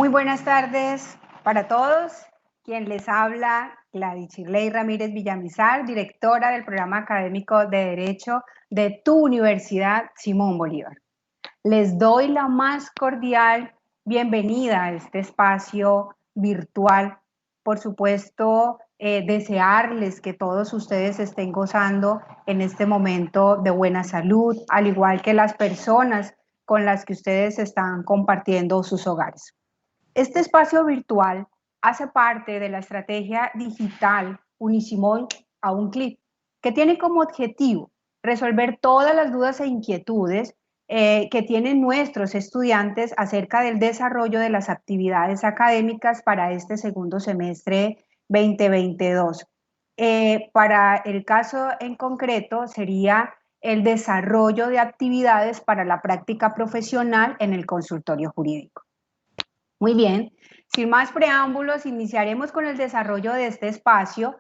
Muy buenas tardes para todos. Quien les habla, Gladys Shirley Ramírez Villamizar, directora del programa académico de Derecho de tu Universidad Simón Bolívar. Les doy la más cordial bienvenida a este espacio virtual. Por supuesto, desearles que todos ustedes estén gozando en este momento de buena salud, al igual que las personas con las que ustedes están compartiendo sus hogares. Este espacio virtual hace parte de la estrategia digital Unisimón a un clic, que tiene como objetivo resolver todas las dudas e inquietudes que tienen nuestros estudiantes acerca del desarrollo de las actividades académicas para este segundo semestre 2022. Para el caso en concreto sería el desarrollo de actividades para la práctica profesional en el consultorio jurídico. Muy bien, sin más preámbulos, iniciaremos con el desarrollo de este espacio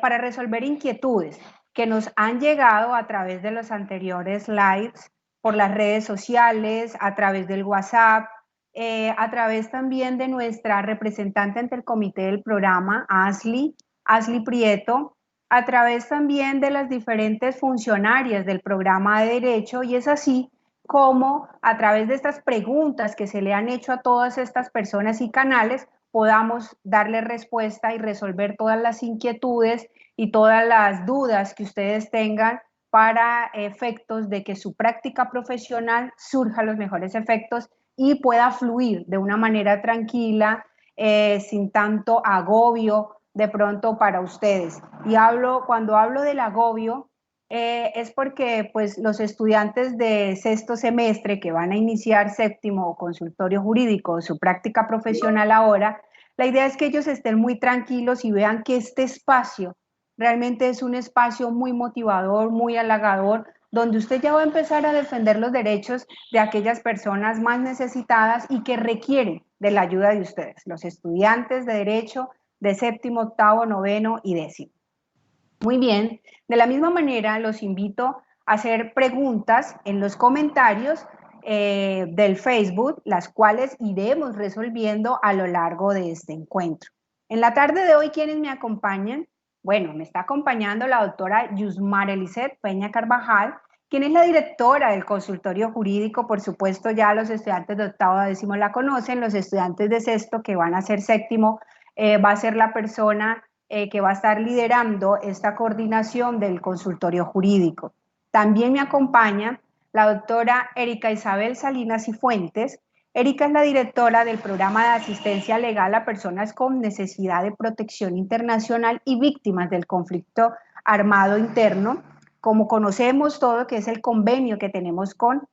para resolver inquietudes que nos han llegado a través de los anteriores lives, por las redes sociales, a través del WhatsApp, a través también de nuestra representante ante el comité del programa, Ashley Prieto, a través también de las diferentes funcionarias del programa de Derecho, y es así como a través de estas preguntas que se le han hecho a todas estas personas y canales podamos darle respuesta y resolver todas las inquietudes y todas las dudas que ustedes tengan para efectos de que su práctica profesional surja los mejores efectos y pueda fluir de una manera tranquila, sin tanto agobio de pronto para ustedes. Y cuando hablo del agobio, es porque pues, los estudiantes de sexto semestre que van a iniciar séptimo o consultorio jurídico, su práctica profesional ahora, la idea es que ellos estén muy tranquilos y vean que este espacio realmente es un espacio muy motivador, muy halagador, donde usted ya va a empezar a defender los derechos de aquellas personas más necesitadas y que requieren de la ayuda de ustedes, los estudiantes de derecho de séptimo, octavo, noveno y décimo. Muy bien, de la misma manera los invito a hacer preguntas en los comentarios del Facebook, las cuales iremos resolviendo a lo largo de este encuentro. En la tarde de hoy, ¿quiénes me acompañan? Bueno, me está acompañando la doctora Yusmar Eliseth Peña Carvajal, quien es la directora del consultorio jurídico. Por supuesto, ya los estudiantes de octavo a décimo la conocen, los estudiantes de sexto que van a ser séptimo, va a ser la persona que va a estar liderando esta coordinación del consultorio jurídico. También me acompaña la doctora Erika Isabel Salinas y Fuentes. Erika es la directora del programa de asistencia legal a personas con necesidad de protección internacional y víctimas del conflicto armado interno, como conocemos todo, que es el convenio que tenemos con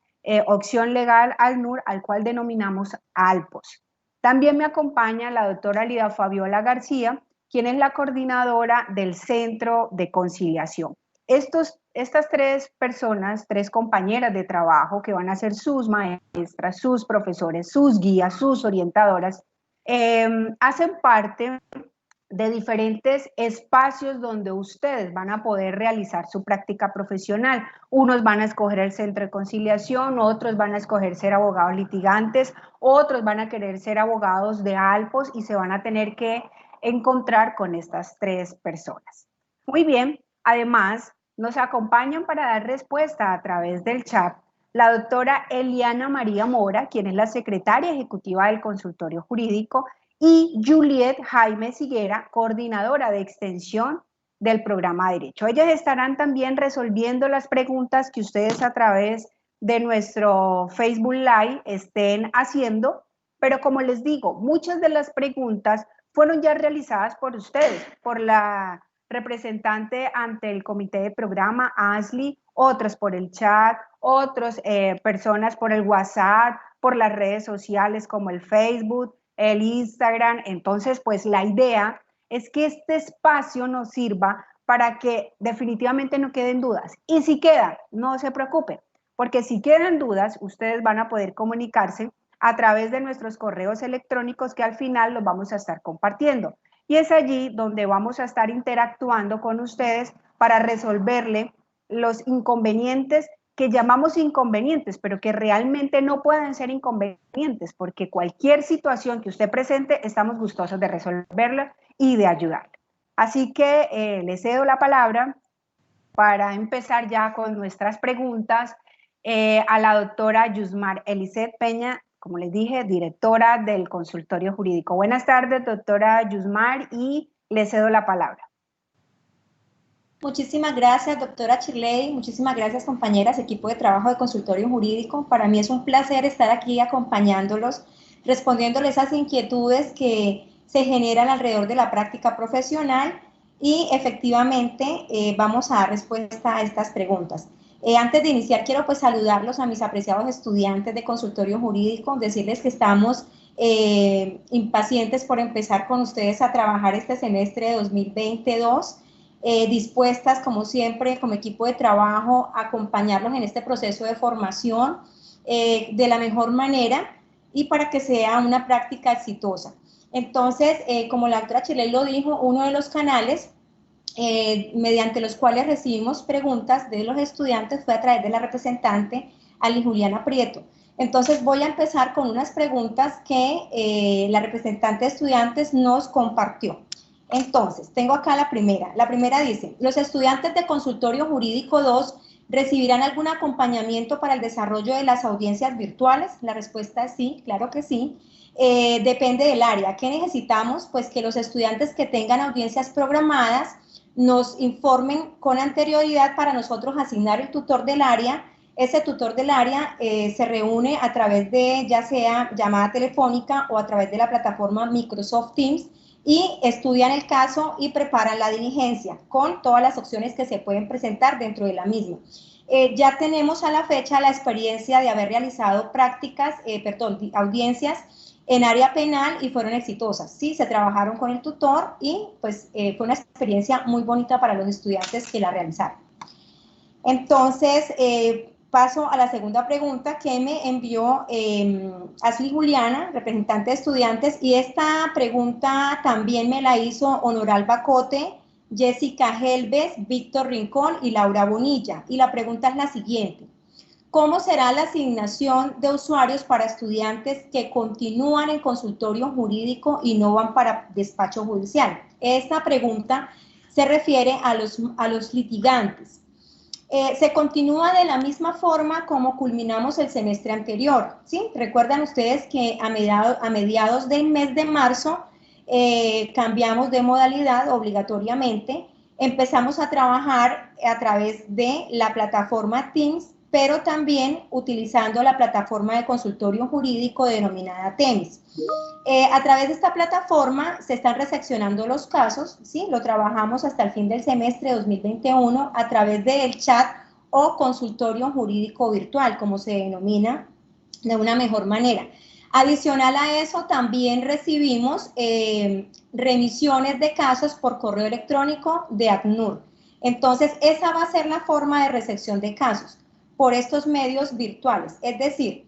Opción Legal ALNUR, al cual denominamos ALPOS. También me acompaña la doctora Lida Fabiola García, quien es la coordinadora del Centro de Conciliación. Estas tres personas, tres compañeras de trabajo que van a ser sus maestras, sus profesores, sus guías, sus orientadoras, hacen parte de diferentes espacios donde ustedes van a poder realizar su práctica profesional. Unos van a escoger el Centro de Conciliación, otros van a escoger ser abogados litigantes, otros van a querer ser abogados de ALPOS y se van a tener que encontrar con estas tres personas. Muy bien, además nos acompañan para dar respuesta a través del chat la doctora Eliana María Mora, quien es la secretaria ejecutiva del consultorio jurídico, y Juliet Jaime Siguera, coordinadora de extensión del programa de Derecho. Ellas estarán también resolviendo las preguntas que ustedes a través de nuestro Facebook Live estén haciendo, pero como les digo, muchas de las preguntas fueron ya realizadas por ustedes, por la representante ante el comité de programa, Ashley, otras por el chat, otras personas por el WhatsApp, por las redes sociales como el Facebook, el Instagram. Entonces, pues la idea es que este espacio nos sirva para que definitivamente no queden dudas. Y si quedan, no se preocupen, porque si quedan dudas, ustedes van a poder comunicarse a través de nuestros correos electrónicos que al final los vamos a estar compartiendo. Y es allí donde vamos a estar interactuando con ustedes para resolverle los inconvenientes que llamamos inconvenientes, pero que realmente no pueden ser inconvenientes, porque cualquier situación que usted presente, estamos gustosos de resolverla y de ayudarle. Así que le cedo la palabra para empezar ya con nuestras preguntas a la doctora Yusmar Eliseth Peña, como les dije, directora del Consultorio Jurídico. Buenas tardes, doctora Yusmar, y le cedo la palabra. Muchísimas gracias, doctora Chirley. Muchísimas gracias, compañeras, equipo de trabajo de Consultorio Jurídico. Para mí es un placer estar aquí acompañándolos, respondiéndoles esas inquietudes que se generan alrededor de la práctica profesional y efectivamente vamos a dar respuesta a estas preguntas. Antes de iniciar, quiero pues saludarlos a mis apreciados estudiantes de Consultorio Jurídico, decirles que estamos impacientes por empezar con ustedes a trabajar este semestre de 2022. Dispuestas, como siempre, como equipo de trabajo, a acompañarlos en este proceso de formación de la mejor manera y para que sea una práctica exitosa. Entonces, como la doctora Chirley lo dijo, uno de los canales mediante los cuales recibimos preguntas de los estudiantes fue a través de la representante Ali Juliana Prieto. Entonces voy a empezar con unas preguntas que la representante de estudiantes nos compartió. Entonces, tengo acá la primera. La primera dice, ¿los estudiantes de Consultorio Jurídico 2 recibirán algún acompañamiento para el desarrollo de las audiencias virtuales? La respuesta es sí, claro que sí. Depende del área. ¿Qué necesitamos? Pues que los estudiantes que tengan audiencias programadas nos informen con anterioridad para nosotros asignar el tutor del área. Ese tutor del área se reúne a través de ya sea llamada telefónica o a través de la plataforma Microsoft Teams y estudian el caso y preparan la diligencia con todas las opciones que se pueden presentar dentro de la misma. Ya tenemos a la fecha la experiencia de haber realizado audiencias en área penal y fueron exitosas. Sí, se trabajaron con el tutor y pues fue una experiencia muy bonita para los estudiantes que la realizaron. Entonces, paso a la segunda pregunta que me envió Ashley Juliana, representante de estudiantes, y esta pregunta también me la hizo Honoral Bacote, Jessica Helves, Víctor Rincón y Laura Bonilla. Y la pregunta es la siguiente. ¿Cómo será la asignación de usuarios para estudiantes que continúan en consultorio jurídico y no van para despacho judicial? Esta pregunta se refiere a los litigantes. Se continúa de la misma forma como culminamos el semestre anterior, ¿sí? Recuerdan ustedes que a mediados del mes de marzo cambiamos de modalidad obligatoriamente, empezamos a trabajar a través de la plataforma Teams, pero también utilizando la plataforma de consultorio jurídico denominada TEMIS. A través de esta plataforma se están reseccionando los casos, ¿sí? Lo trabajamos hasta el fin del semestre 2021 a través del chat o consultorio jurídico virtual, como se denomina de una mejor manera. Adicional a eso, también recibimos remisiones de casos por correo electrónico de ACNUR. Entonces, esa va a ser la forma de recepción de casos por estos medios virtuales. Es decir,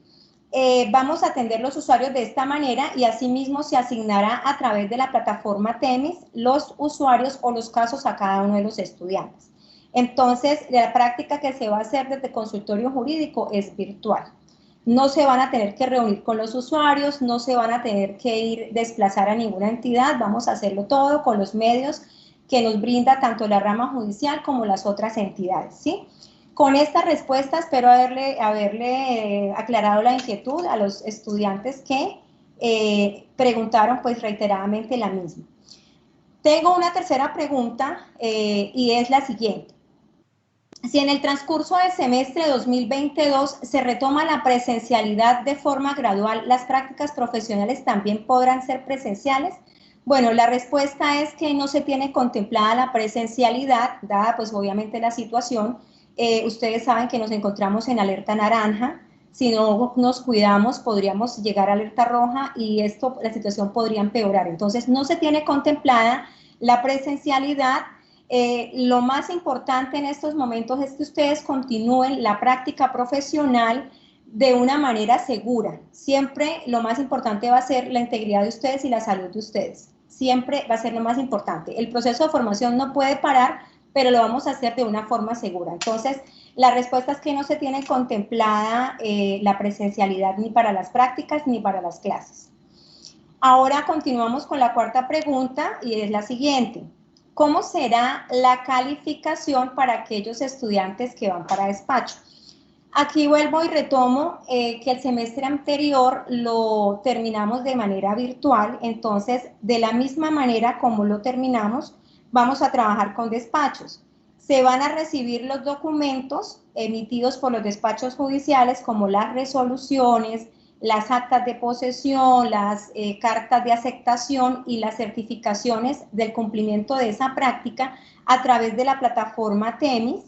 vamos a atender los usuarios de esta manera y asimismo se asignará a través de la plataforma TEMIS los usuarios o los casos a cada uno de los estudiantes. Entonces, la práctica que se va a hacer desde consultorio jurídico es virtual. No se van a tener que reunir con los usuarios, no se van a tener que desplazar a ninguna entidad, vamos a hacerlo todo con los medios que nos brinda tanto la rama judicial como las otras entidades, ¿sí? Con esta respuesta espero haberle aclarado la inquietud a los estudiantes que preguntaron pues reiteradamente la misma. Tengo una tercera pregunta y es la siguiente. Si en el transcurso del semestre 2022 se retoma la presencialidad de forma gradual, ¿las prácticas profesionales también podrán ser presenciales? Bueno, la respuesta es que no se tiene contemplada la presencialidad, dada pues obviamente la situación. Ustedes saben que nos encontramos en alerta naranja. Si no nos cuidamos, podríamos llegar a alerta roja y la situación podría empeorar. Entonces, no se tiene contemplada la presencialidad. Lo más importante en estos momentos es que ustedes continúen la práctica profesional de una manera segura. Siempre lo más importante va a ser la integridad de ustedes y la salud de ustedes. Siempre va a ser lo más importante. El proceso de formación no puede parar, pero lo vamos a hacer de una forma segura. Entonces, La respuesta es que no se tiene contemplada la presencialidad ni para las prácticas ni para las clases. Ahora continuamos con la cuarta pregunta y es la siguiente. ¿Cómo será la calificación para aquellos estudiantes que van para despacho? Aquí vuelvo y retomo que el semestre anterior lo terminamos de manera virtual, entonces de la misma manera como lo terminamos, vamos a trabajar con despachos. Se van a recibir los documentos emitidos por los despachos judiciales como las resoluciones, las actas de posesión, las cartas de aceptación y las certificaciones del cumplimiento de esa práctica a través de la plataforma TEMIS.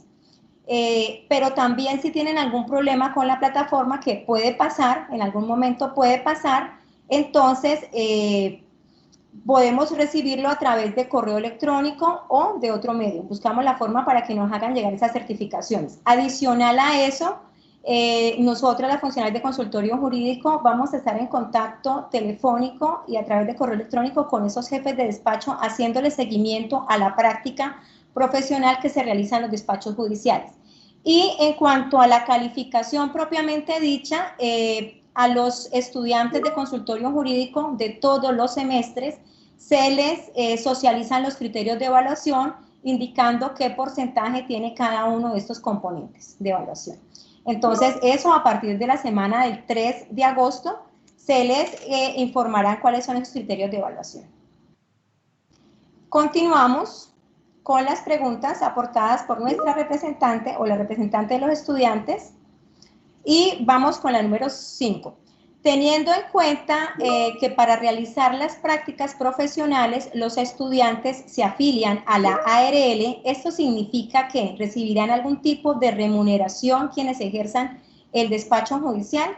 Pero también si tienen algún problema con la plataforma, que puede pasar, en algún momento puede pasar, entonces podemos recibirlo a través de correo electrónico o de otro medio. Buscamos la forma para que nos hagan llegar esas certificaciones. Adicional a eso, nosotros, la funcional de consultorio jurídico, vamos a estar en contacto telefónico y a través de correo electrónico con esos jefes de despacho, haciéndole seguimiento a la práctica profesional que se realiza en los despachos judiciales. Y en cuanto a la calificación propiamente dicha, a los estudiantes de consultorio jurídico de todos los semestres se les socializan los criterios de evaluación, indicando qué porcentaje tiene cada uno de estos componentes de evaluación. Entonces, eso a partir de la semana del 3 de agosto se les informará cuáles son esos criterios de evaluación. Continuamos con las preguntas aportadas por nuestra representante o la representante de los estudiantes y vamos con la número 5. Teniendo en cuenta que para realizar las prácticas profesionales los estudiantes se afilian a la ARL, esto significa que recibirán algún tipo de remuneración quienes ejerzan el despacho judicial.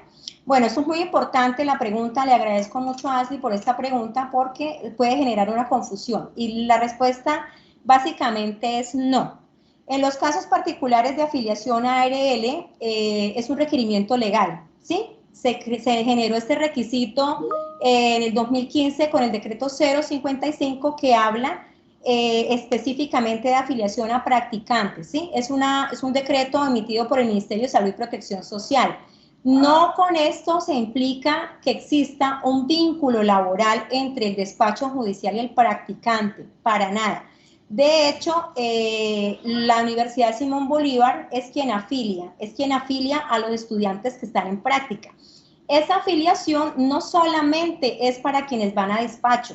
Bueno, esto es muy importante la pregunta, le agradezco mucho a Ashley por esta pregunta porque puede generar una confusión y la respuesta básicamente es no. En los casos particulares de afiliación a ARL es un requerimiento legal, ¿sí? Se generó este requisito en el 2015 con el decreto 055 que habla específicamente de afiliación a practicantes, ¿sí? Es un decreto emitido por el Ministerio de Salud y Protección Social. No con esto se implica que exista un vínculo laboral entre el despacho judicial y el practicante, para nada. De hecho, la Universidad Simón Bolívar es quien afilia a los estudiantes que están en práctica. Esa afiliación no solamente es para quienes van a despacho,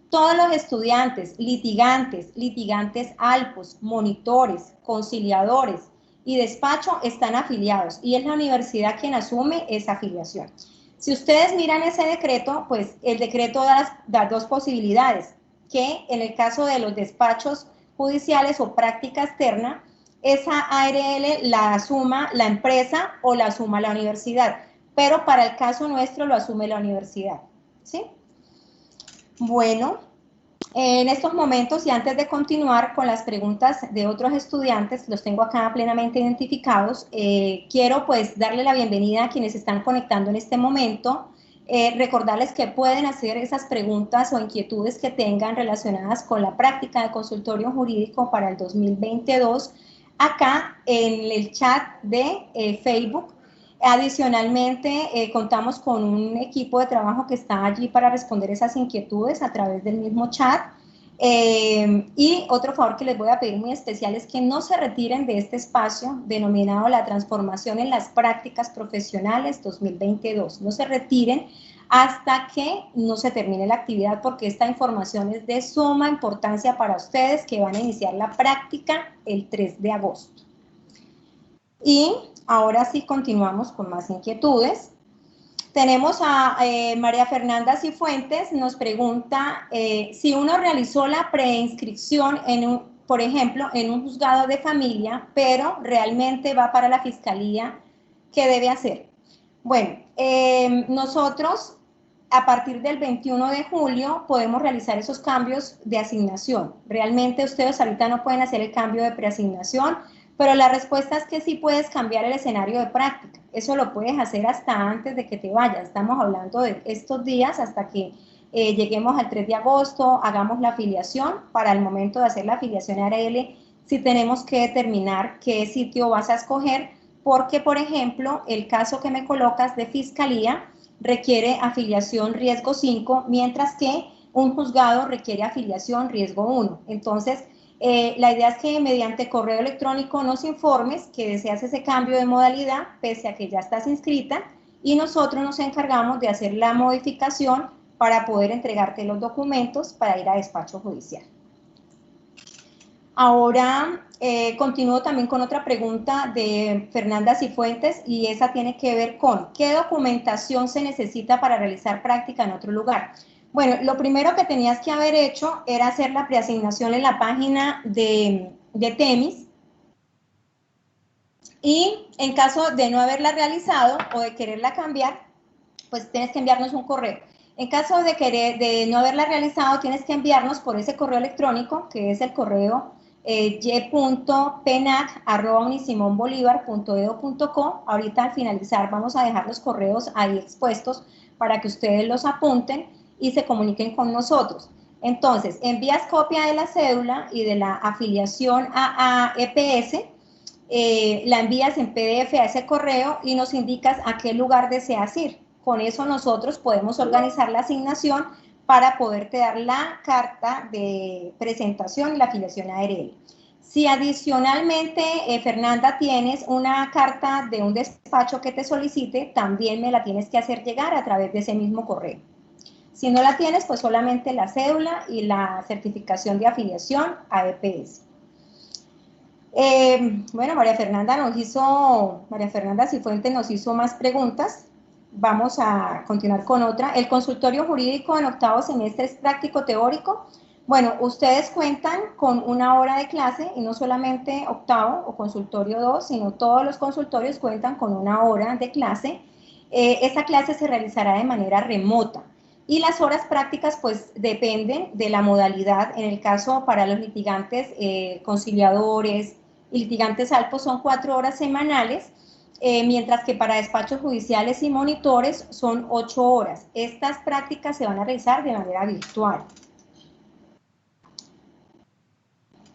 todos los estudiantes, litigantes alpos, monitores, conciliadores y despacho están afiliados y es la universidad quien asume esa afiliación. Si ustedes miran ese decreto, pues el decreto da dos posibilidades, que en el caso de los despachos judiciales o práctica externa, esa ARL la asuma la empresa o la asuma la universidad, pero para el caso nuestro lo asume la universidad, ¿sí? Bueno, en estos momentos y antes de continuar con las preguntas de otros estudiantes, los tengo acá plenamente identificados, quiero pues darle la bienvenida a quienes se están conectando en este momento, recordarles que pueden hacer esas preguntas o inquietudes que tengan relacionadas con la práctica de consultorio jurídico para el 2022 acá en el chat de Facebook. Adicionalmente, contamos con un equipo de trabajo que está allí para responder esas inquietudes a través del mismo chat. Y otro favor que les voy a pedir muy especial es que no se retiren de este espacio denominado La Transformación en las Prácticas Profesionales 2022. No se retiren hasta que no se termine la actividad porque esta información es de suma importancia para ustedes que van a iniciar la práctica el 3 de agosto. Y ahora sí continuamos con más inquietudes. Tenemos a María Fernanda Cifuentes, nos pregunta si uno realizó la preinscripción, por ejemplo, en un juzgado de familia, pero realmente va para la fiscalía, ¿qué debe hacer? Bueno, nosotros a partir del 21 de julio podemos realizar esos cambios de asignación. Realmente ustedes ahorita no pueden hacer el cambio de preasignación, pero la respuesta es que sí puedes cambiar el escenario de práctica. Eso lo puedes hacer hasta antes de que te vayas. Estamos hablando de estos días hasta que lleguemos al 3 de agosto, hagamos la afiliación. Para el momento de hacer la afiliación a ARL, si tenemos que determinar qué sitio vas a escoger, porque, por ejemplo, el caso que me colocas de fiscalía requiere afiliación riesgo 5, mientras que un juzgado requiere afiliación riesgo 1. Entonces, la idea es que mediante correo electrónico nos informes que deseas ese cambio de modalidad, pese a que ya estás inscrita, y nosotros nos encargamos de hacer la modificación para poder entregarte los documentos para ir a despacho judicial. Ahora continúo también con otra pregunta de Fernanda Cifuentes, y esa tiene que ver con ¿qué documentación se necesita para realizar práctica en otro lugar? Bueno, lo primero que tenías que haber hecho era hacer la preasignación en la página de TEMIS, y en caso de no haberla realizado o de quererla cambiar, pues tienes que enviarnos un correo. En caso de no haberla realizado, tienes que enviarnos por ese correo electrónico, que es el correo y.penac@unisimonbolivar.edu.co. Ahorita al finalizar vamos a dejar los correos ahí expuestos para que ustedes los apunten y se comuniquen con nosotros. Entonces, envías copia de la cédula y de la afiliación a EPS, la envías en PDF a ese correo y nos indicas a qué lugar deseas ir. Con eso nosotros podemos organizar la asignación para poderte dar la carta de presentación y la afiliación a ARL. Si adicionalmente, Fernanda, tienes una carta de un despacho que te solicite, también me la tienes que hacer llegar a través de ese mismo correo. Si no la tienes, pues solamente la cédula y la certificación de afiliación a EPS. Bueno, María Fernanda Cifuentes nos hizo más preguntas. Vamos a continuar con otra. ¿El consultorio jurídico en octavo semestre es práctico teórico? Bueno, ustedes cuentan con una hora de clase, y no solamente octavo o consultorio 2, sino todos los consultorios cuentan con una hora de clase. Esa clase se realizará de manera remota. Y las horas prácticas pues dependen de la modalidad. En el caso para los litigantes conciliadores y litigantes alpos son 4 horas semanales, mientras que para despachos judiciales y monitores son 8 horas. Estas prácticas se van a realizar de manera virtual.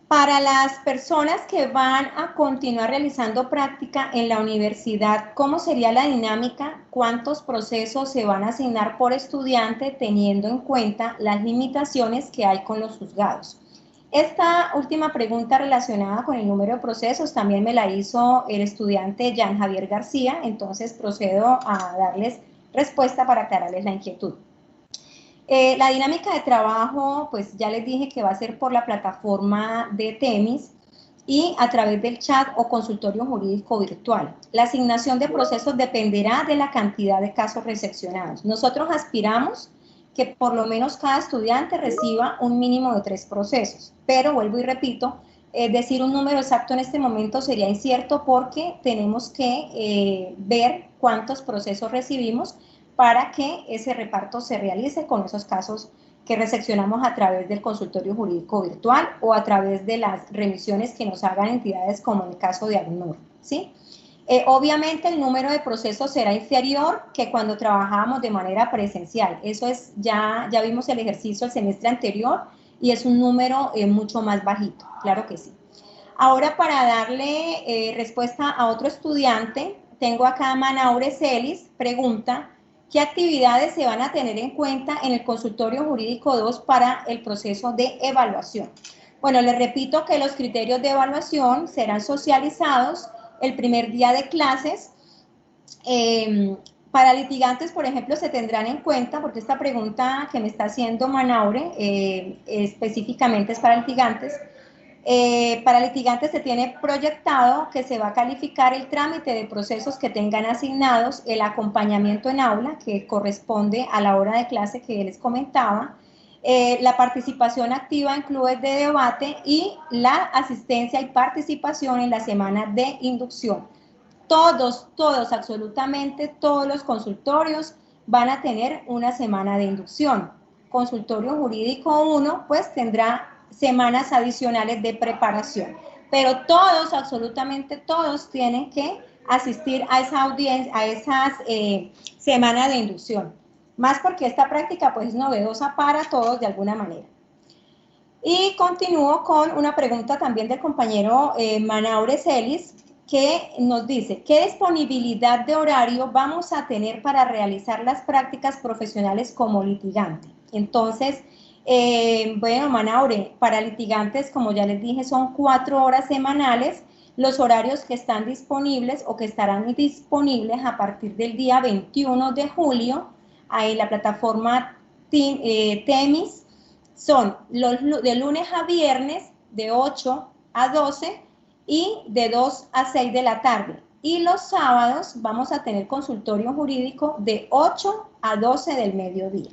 Para las personas que van a continuar realizando práctica en la universidad, ¿cómo sería la dinámica? ¿Cuántos procesos se van a asignar por estudiante teniendo en cuenta las limitaciones que hay con los juzgados? Esta última pregunta relacionada con el número de procesos también me la hizo el estudiante Jan Javier García, entonces procedo a darles respuesta para aclararles la inquietud. La dinámica de trabajo, pues ya les dije que va a ser por la plataforma de TEMIS y a través del chat o consultorio jurídico virtual. La asignación de procesos dependerá de la cantidad de casos recepcionados. Nosotros aspiramos que por lo menos cada estudiante reciba un mínimo de 3 procesos, pero vuelvo y repito, decir un número exacto en este momento sería incierto porque tenemos que ver cuántos procesos recibimos para que ese reparto se realice con esos casos que recepcionamos a través del consultorio jurídico virtual o a través de las remisiones que nos hagan entidades como en el caso de ACNUR, ¿sí? Obviamente el número de procesos será inferior que cuando trabajábamos de manera presencial. Eso es, ya vimos el ejercicio el semestre anterior y es un número mucho más bajito, claro que sí. Ahora, para darle respuesta a otro estudiante, tengo acá a Manaure Celis, pregunta, ¿qué actividades se van a tener en cuenta en el consultorio jurídico 2 para el proceso de evaluación? Bueno, les repito que los criterios de evaluación serán socializados el primer día de clases. Para litigantes, por ejemplo, se tendrán en cuenta, porque esta pregunta que me está haciendo Manaure específicamente es para litigantes. Para litigantes se tiene proyectado que se va a calificar el trámite de procesos que tengan asignados, el acompañamiento en aula, que corresponde a la hora de clase que les comentaba, la participación activa en clubes de debate y la asistencia y participación en la semana de inducción. Todos, absolutamente todos los consultorios van a tener una semana de inducción. Consultorio jurídico 1, pues tendrá semanas adicionales de preparación, pero todos, absolutamente todos, tienen que asistir a esa audiencia, a esas semanas de inducción, más porque esta práctica pues es novedosa para todos de alguna manera. Y continúo con una pregunta también del compañero Manaure Celis, que nos dice, ¿qué disponibilidad de horario vamos a tener para realizar las prácticas profesionales como litigante? Entonces, bueno, Manaure, para litigantes, como ya les dije, son 4 horas semanales. Los horarios que están disponibles o que estarán disponibles a partir del día 21 de julio en la plataforma Temis son de lunes a viernes de 8 a 12 y de 2 a 6 de la tarde. Y los sábados vamos a tener consultorio jurídico de 8 a 12 del mediodía.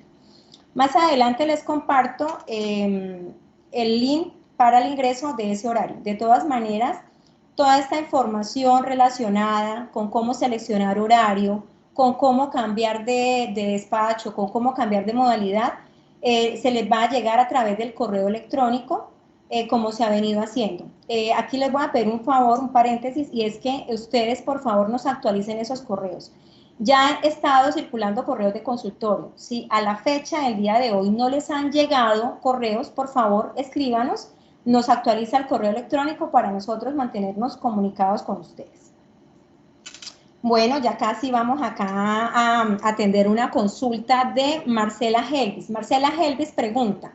Más adelante les comparto el link para el ingreso de ese horario. De todas maneras, toda esta información relacionada con cómo seleccionar horario, con cómo cambiar de despacho, con cómo cambiar de modalidad, se les va a llegar a través del correo electrónico, como se ha venido haciendo. Aquí les voy a pedir un favor, un paréntesis, y es que ustedes por favor nos actualicen esos correos. Ya han estado circulando correos de consultorio. Si a la fecha del día de hoy no les han llegado correos, por favor escríbanos, nos actualiza el correo electrónico para nosotros mantenernos comunicados con ustedes. Bueno, ya casi vamos acá a atender una consulta de Marcela Helvis. Marcela Helvis pregunta,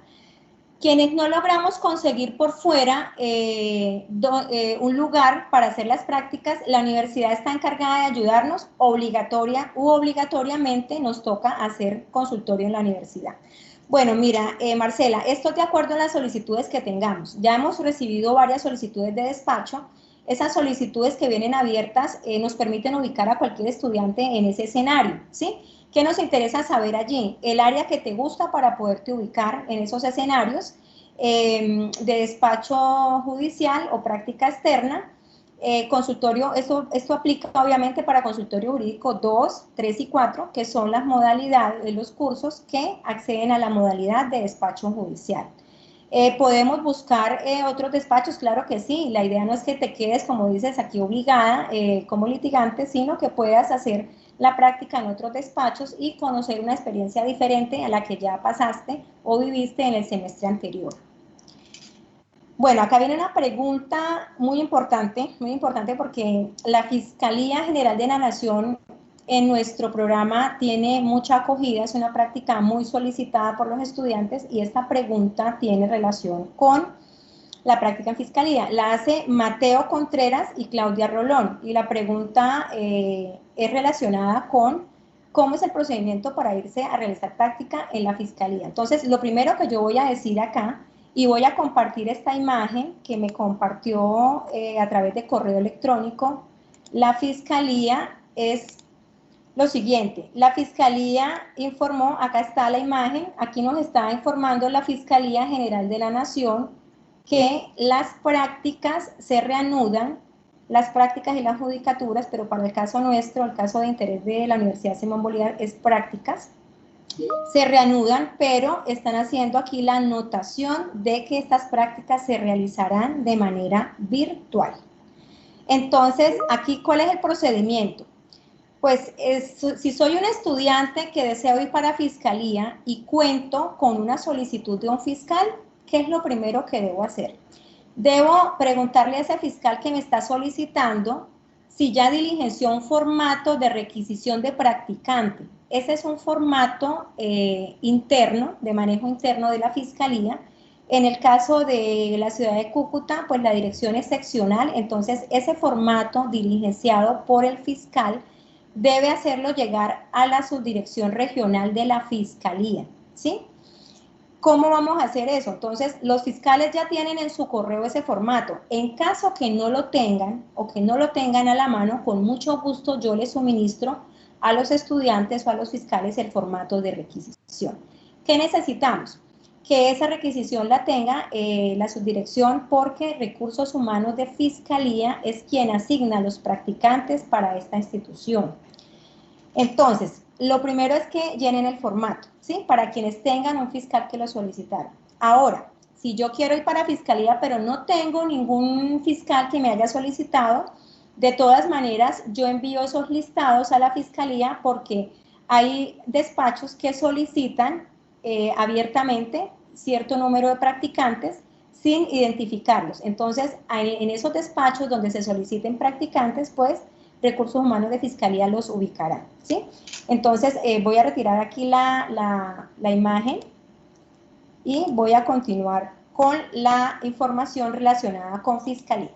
quienes no logramos conseguir por fuera un lugar para hacer las prácticas, la universidad está encargada de ayudarnos, obligatoriamente nos toca hacer consultorio en la universidad. Bueno, mira, Marcela, esto es de acuerdo a las solicitudes que tengamos. Ya hemos recibido varias solicitudes de despacho. Esas solicitudes que vienen abiertas nos permiten ubicar a cualquier estudiante en ese escenario, ¿sí? ¿Qué nos interesa saber allí? El área que te gusta para poderte ubicar en esos escenarios de despacho judicial o práctica externa, consultorio, esto aplica obviamente para consultorio jurídico 2, 3 y 4, que son las modalidades de los cursos que acceden a la modalidad de despacho judicial. ¿Podemos buscar otros despachos? Claro que sí, la idea no es que te quedes, como dices, aquí obligada como litigante, sino que puedas hacer la práctica en otros despachos y conocer una experiencia diferente a la que ya pasaste o viviste en el semestre anterior. Bueno, acá viene una pregunta muy importante porque la Fiscalía General de la Nación en nuestro programa tiene mucha acogida, es una práctica muy solicitada por los estudiantes y esta pregunta tiene relación con la práctica en Fiscalía. La hace Mateo Contreras y Claudia Rolón y la pregunta es relacionada con cómo es el procedimiento para irse a realizar práctica en la Fiscalía. Entonces, lo primero que yo voy a decir acá, y voy a compartir esta imagen que me compartió a través de correo electrónico, la Fiscalía es lo siguiente, la Fiscalía informó, acá está la imagen, aquí nos está informando la Fiscalía General de la Nación que las prácticas se reanudan, las prácticas y las judicaturas, pero para el caso nuestro, el caso de interés de la Universidad Simón Bolívar es prácticas, se reanudan, pero están haciendo aquí la anotación de que estas prácticas se realizarán de manera virtual. Entonces, aquí, ¿cuál es el procedimiento? Pues si soy un estudiante que deseo ir para Fiscalía y cuento con una solicitud de un fiscal, ¿qué es lo primero que debo hacer? Debo preguntarle a ese fiscal que me está solicitando si ya diligenció un formato de requisición de practicante. Ese es un formato interno, de manejo interno de la Fiscalía. En el caso de la ciudad de Cúcuta, pues la dirección es seccional, entonces ese formato diligenciado por el fiscal debe hacerlo llegar a la subdirección regional de la Fiscalía, ¿sí? ¿Cómo vamos a hacer eso? Entonces, los fiscales ya tienen en su correo ese formato. En caso que no lo tengan o que no lo tengan a la mano, con mucho gusto yo les suministro a los estudiantes o a los fiscales el formato de requisición. ¿Qué necesitamos? Que esa requisición la tenga la subdirección, porque Recursos Humanos de Fiscalía es quien asigna a los practicantes para esta institución. Entonces, lo primero es que llenen el formato, ¿sí? Para quienes tengan un fiscal que lo solicitaron. Ahora, si yo quiero ir para Fiscalía, pero no tengo ningún fiscal que me haya solicitado, de todas maneras, yo envío esos listados a la Fiscalía porque hay despachos que solicitan abiertamente cierto número de practicantes sin identificarlos. Entonces, en esos despachos donde se soliciten practicantes, pues Recursos Humanos de Fiscalía los ubicará, ¿sí? Entonces, voy a retirar aquí la imagen y voy a continuar con la información relacionada con Fiscalía.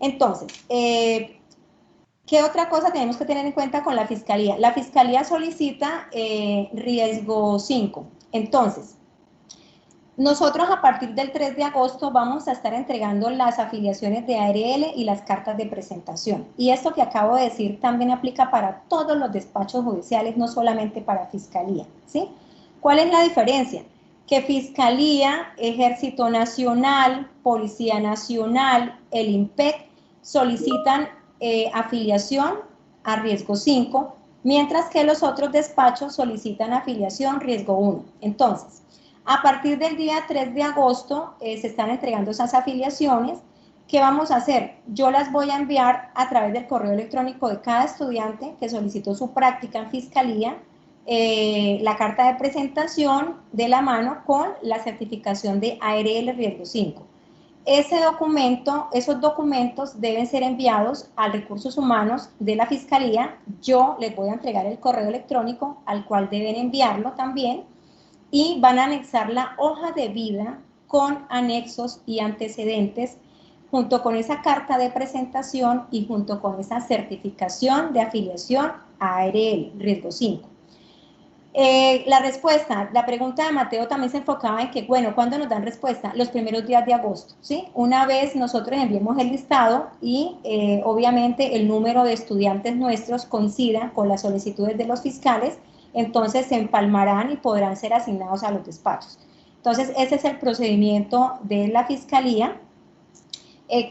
Entonces, ¿qué otra cosa tenemos que tener en cuenta con la Fiscalía? La Fiscalía solicita riesgo 5. Entonces, nosotros a partir del 3 de agosto vamos a estar entregando las afiliaciones de ARL y las cartas de presentación. Y esto que acabo de decir también aplica para todos los despachos judiciales, no solamente para Fiscalía, ¿sí? ¿Cuál es la diferencia? Que Fiscalía, Ejército Nacional, Policía Nacional, el IMPEC, solicitan afiliación a riesgo 5, mientras que los otros despachos solicitan afiliación riesgo 1. Entonces, a partir del día 3 de agosto se están entregando esas afiliaciones. ¿Qué vamos a hacer? Yo las voy a enviar a través del correo electrónico de cada estudiante que solicitó su práctica en Fiscalía, la carta de presentación de la mano con la certificación de ARL Riesgo 5. Esos documentos deben ser enviados a Recursos Humanos de la Fiscalía. Yo les voy a entregar el correo electrónico al cual deben enviarlo también, y van a anexar la hoja de vida con anexos y antecedentes junto con esa carta de presentación y junto con esa certificación de afiliación a ARL, riesgo 5. La respuesta, la pregunta de Mateo también se enfocaba en que, bueno, ¿cuándo nos dan respuesta? Los primeros días de agosto, ¿sí? Una vez nosotros enviemos el listado y obviamente el número de estudiantes nuestros coincida con las solicitudes de los fiscales, entonces se empalmarán y podrán ser asignados a los despachos. Entonces, ese es el procedimiento de la Fiscalía.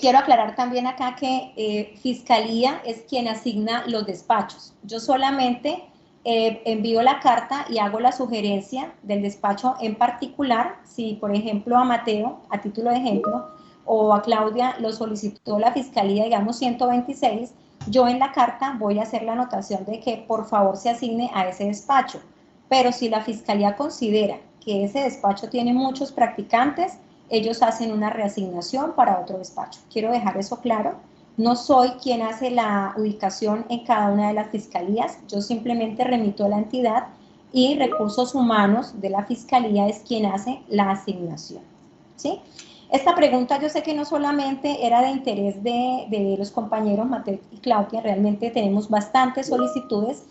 Quiero aclarar también acá que Fiscalía es quien asigna los despachos. Yo solamente envío la carta y hago la sugerencia del despacho en particular. Si, por ejemplo, a Mateo, a título de ejemplo, o a Claudia lo solicitó la Fiscalía, digamos 126, yo en la carta voy a hacer la anotación de que por favor se asigne a ese despacho. Pero si la Fiscalía considera que ese despacho tiene muchos practicantes, ellos hacen una reasignación para otro despacho. Quiero dejar eso claro. No soy quien hace la ubicación en cada una de las fiscalías, yo simplemente remito a la entidad y Recursos Humanos de la Fiscalía es quien hace la asignación, ¿sí? Esta pregunta yo sé que no solamente era de interés de los compañeros Mateo y Claudia, realmente tenemos bastantes solicitudes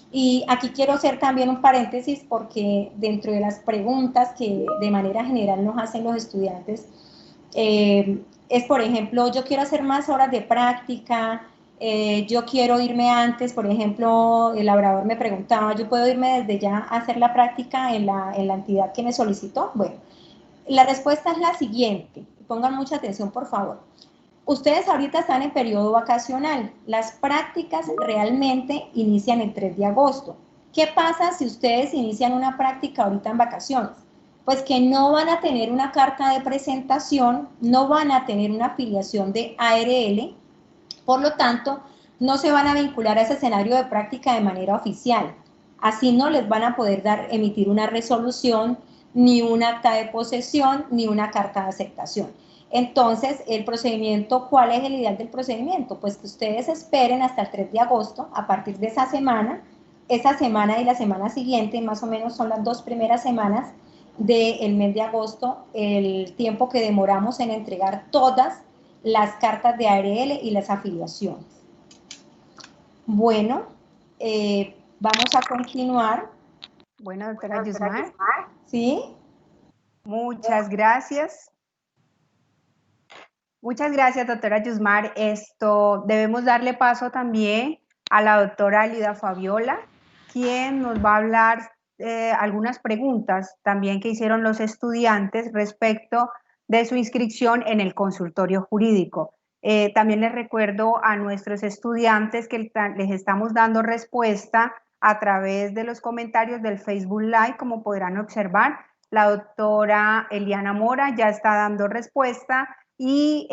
y aquí quiero hacer también un paréntesis porque dentro de las preguntas que de manera general nos hacen los estudiantes, es, por ejemplo, yo quiero hacer más horas de práctica, yo quiero irme antes, por ejemplo, el labrador me preguntaba, ¿yo puedo irme desde ya a hacer la práctica en la entidad que me solicitó? Bueno, la respuesta es la siguiente, pongan mucha atención por favor. Ustedes ahorita están en periodo vacacional, las prácticas realmente inician el 3 de agosto. ¿Qué pasa si ustedes inician una práctica ahorita en vacaciones? Pues que no van a tener una carta de presentación, no van a tener una afiliación de ARL, por lo tanto, no se van a vincular a ese escenario de práctica de manera oficial. Así no les van a poder emitir una resolución, ni un acta de posesión, ni una carta de aceptación. Entonces, el procedimiento, ¿cuál es el ideal del procedimiento? Pues que ustedes esperen hasta el 3 de agosto, a partir de esa semana y la semana siguiente, más o menos son las 2 primeras semanas del mes de agosto, el tiempo que demoramos en entregar todas las cartas de ARL y las afiliaciones. Bueno, vamos a continuar. Bueno, doctora Yusmar. ¿Sí? Muchas gracias. Muchas gracias, doctora Yusmar. Debemos darle paso también a la doctora Lida Fabiola, quien nos va a hablar algunas preguntas también que hicieron los estudiantes respecto de su inscripción en el consultorio jurídico. También les recuerdo a nuestros estudiantes que les estamos dando respuesta a través de los comentarios del Facebook Live, como podrán observar. La doctora Eliana Mora ya está dando respuesta y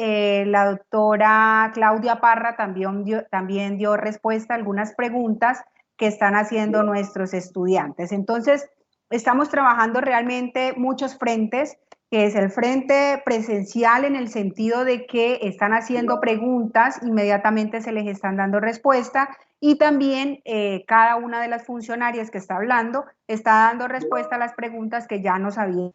la doctora Claudia Parra también dio respuesta a algunas preguntas que están haciendo nuestros estudiantes. Entonces, estamos trabajando realmente muchos frentes que es el frente presencial en el sentido de que están haciendo preguntas, inmediatamente se les están dando respuesta, y también cada una de las funcionarias que está hablando está dando respuesta a las preguntas que ya nos habían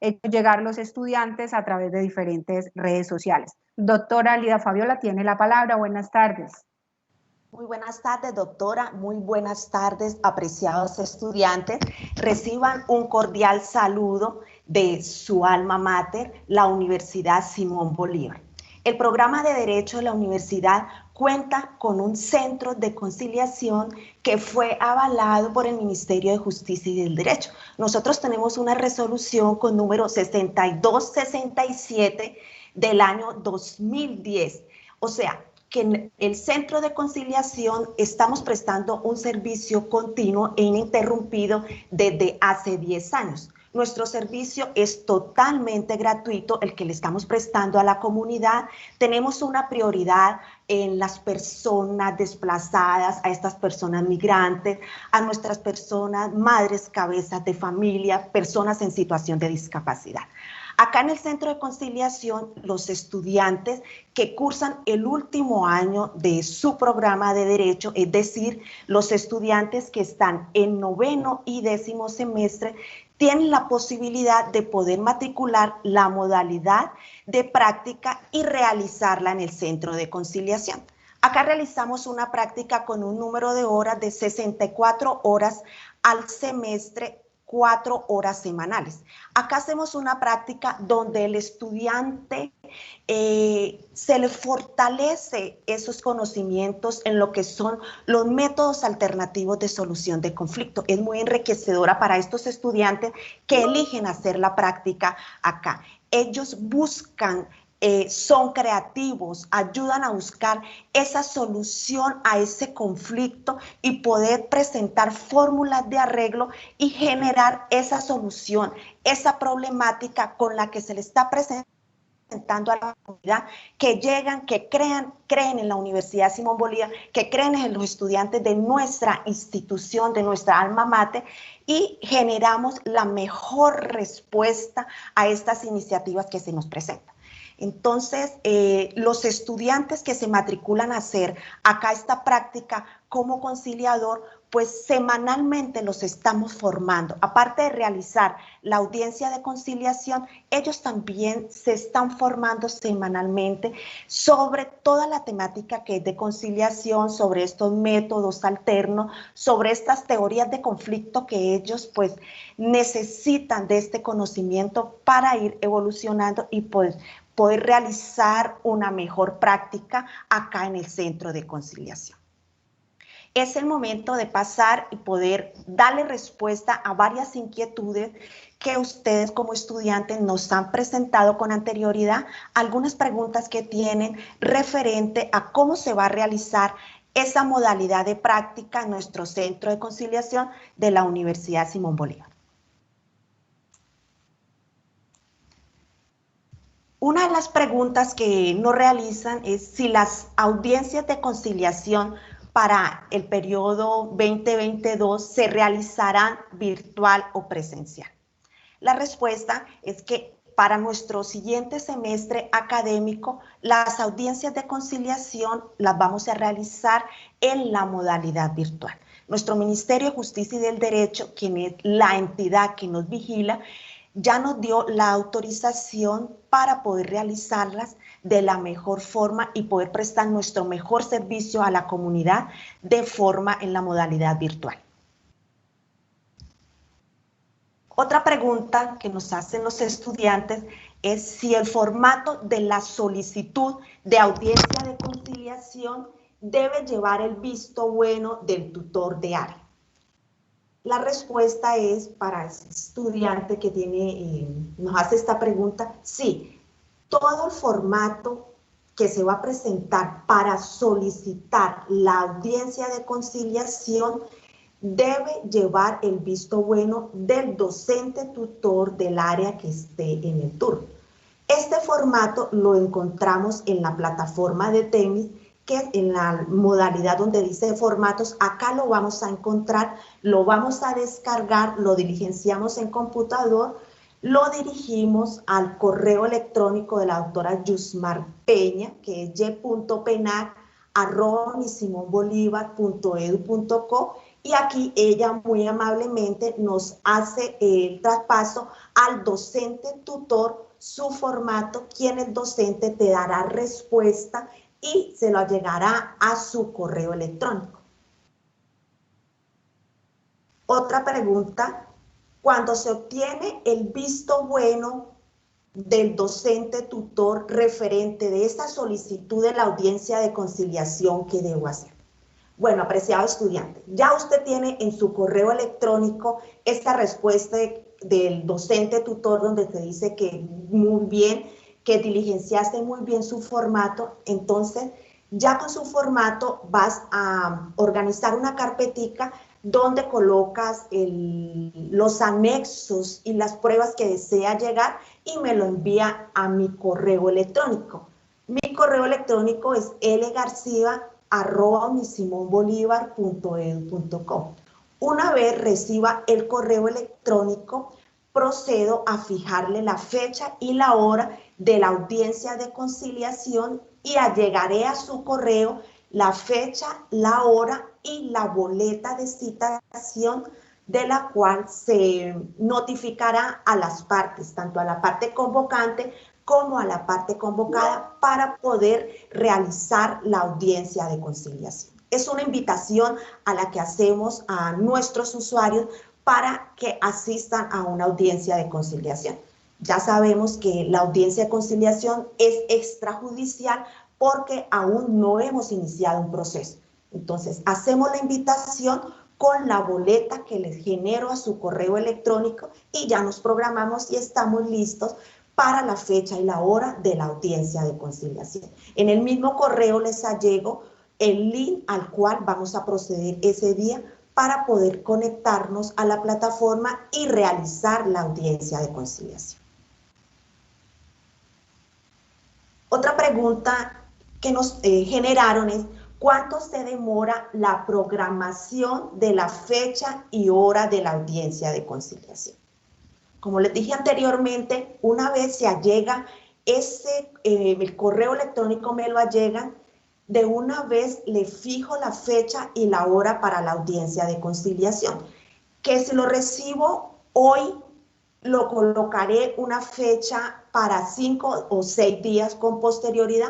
hecho llegar los estudiantes a través de diferentes redes sociales. Doctora Lida Fabiola tiene la palabra. Buenas tardes. Muy buenas tardes, doctora. Muy buenas tardes, apreciados estudiantes. Reciban un cordial saludo de su alma mater, la Universidad Simón Bolívar. El programa de Derecho de la universidad cuenta con un centro de conciliación que fue avalado por el Ministerio de Justicia y del Derecho. Nosotros tenemos una resolución con número 6267 del año 2010. O sea, que en el centro de conciliación estamos prestando un servicio continuo e ininterrumpido desde hace 10 años. Nuestro servicio es totalmente gratuito, el que le estamos prestando a la comunidad. Tenemos una prioridad en las personas desplazadas, a estas personas migrantes, a nuestras personas, madres, cabezas de familia, personas en situación de discapacidad. Acá en el Centro de Conciliación, los estudiantes que cursan el último año de su programa de Derecho, es decir, los estudiantes que están en 9º y 10º semestre, tienen la posibilidad de poder matricular la modalidad de práctica y realizarla en el Centro de Conciliación. Acá realizamos una práctica con un número de horas de 64 horas al semestre, 4 horas semanales. Acá hacemos una práctica donde el estudiante se le fortalece esos conocimientos en lo que son los métodos alternativos de solución de conflicto. Es muy enriquecedora para estos estudiantes que eligen hacer la práctica acá. Ellos buscan son creativos, ayudan a buscar esa solución a ese conflicto y poder presentar fórmulas de arreglo y generar esa solución, esa problemática con la que se le está presentando a la comunidad, que llegan, que creen en la Universidad Simón Bolívar, que creen en los estudiantes de nuestra institución, de nuestra alma mater, y generamos la mejor respuesta a estas iniciativas que se nos presentan. Entonces, los estudiantes que se matriculan a hacer acá esta práctica como conciliador, pues semanalmente los estamos formando. Aparte de realizar la audiencia de conciliación, ellos también se están formando semanalmente sobre toda la temática que es de conciliación, sobre estos métodos alternos, sobre estas teorías de conflicto que ellos pues necesitan de este conocimiento para ir evolucionando y pues poder realizar una mejor práctica acá en el Centro de Conciliación. Es el momento de pasar y poder darle respuesta a varias inquietudes que ustedes como estudiantes nos han presentado con anterioridad, algunas preguntas que tienen referente a cómo se va a realizar esa modalidad de práctica en nuestro Centro de Conciliación de la Universidad Simón Bolívar. Una de las preguntas que nos realizan es si las audiencias de conciliación para el periodo 2022 se realizarán virtual o presencial. La respuesta es que para nuestro siguiente semestre académico, las audiencias de conciliación las vamos a realizar en la modalidad virtual. Nuestro Ministerio de Justicia y del Derecho, quien es la entidad que nos vigila, ya nos dio la autorización para poder realizarlas de la mejor forma y poder prestar nuestro mejor servicio a la comunidad de forma en la modalidad virtual. Otra pregunta que nos hacen los estudiantes es si el formato de la solicitud de audiencia de conciliación debe llevar el visto bueno del tutor de área. La respuesta es para el estudiante que nos hace esta pregunta, sí, todo el formato que se va a presentar para solicitar la audiencia de conciliación debe llevar el visto bueno del docente tutor del área que esté en el turno. Este formato lo encontramos en la plataforma de Temis, que es en la modalidad donde dice formatos. Acá lo vamos a encontrar, lo vamos a descargar, lo diligenciamos en computador, lo dirigimos al correo electrónico de la doctora Yusmar Peña, que es y.penac@unisimonbolivar.edu.co, y aquí ella muy amablemente nos hace el traspaso al docente tutor, su formato, quien el docente te dará respuesta y se lo llegará a su correo electrónico. Otra pregunta: cuando se obtiene el visto bueno del docente tutor referente de esta solicitud de la audiencia de conciliación, ¿qué debo hacer? Bueno, apreciado estudiante, ya usted tiene en su correo electrónico esta respuesta del docente tutor donde te dice que muy bien, que diligenciaste muy bien su formato. Entonces, ya con su formato vas a organizar una carpetica donde colocas los anexos y las pruebas que desea llegar y me lo envía a mi correo electrónico. Mi correo electrónico es lgarcia@unisimonbolivar.edu.co. Una vez reciba el correo electrónico, procedo a fijarle la fecha y la hora de la audiencia de conciliación y allegaré a su correo la fecha, la hora y la boleta de citación, de la cual se notificará a las partes, tanto a la parte convocante como a la parte convocada, para poder realizar la audiencia de conciliación. Es una invitación a la que hacemos a nuestros usuarios para que asistan a una audiencia de conciliación. Ya sabemos que la audiencia de conciliación es extrajudicial porque aún no hemos iniciado un proceso. Entonces, hacemos la invitación con la boleta que les genero a su correo electrónico y ya nos programamos y estamos listos para la fecha y la hora de la audiencia de conciliación. En el mismo correo les allego el link al cual vamos a proceder ese día para poder conectarnos a la plataforma y realizar la audiencia de conciliación. Otra pregunta que nos generaron es: ¿cuánto se demora la programación de la fecha y hora de la audiencia de conciliación? Como les dije anteriormente, una vez se allega el correo electrónico me lo allegan, de una vez le fijo la fecha y la hora para la audiencia de conciliación, que si lo recibo hoy, lo colocaré una fecha para 5 o 6 días con posterioridad,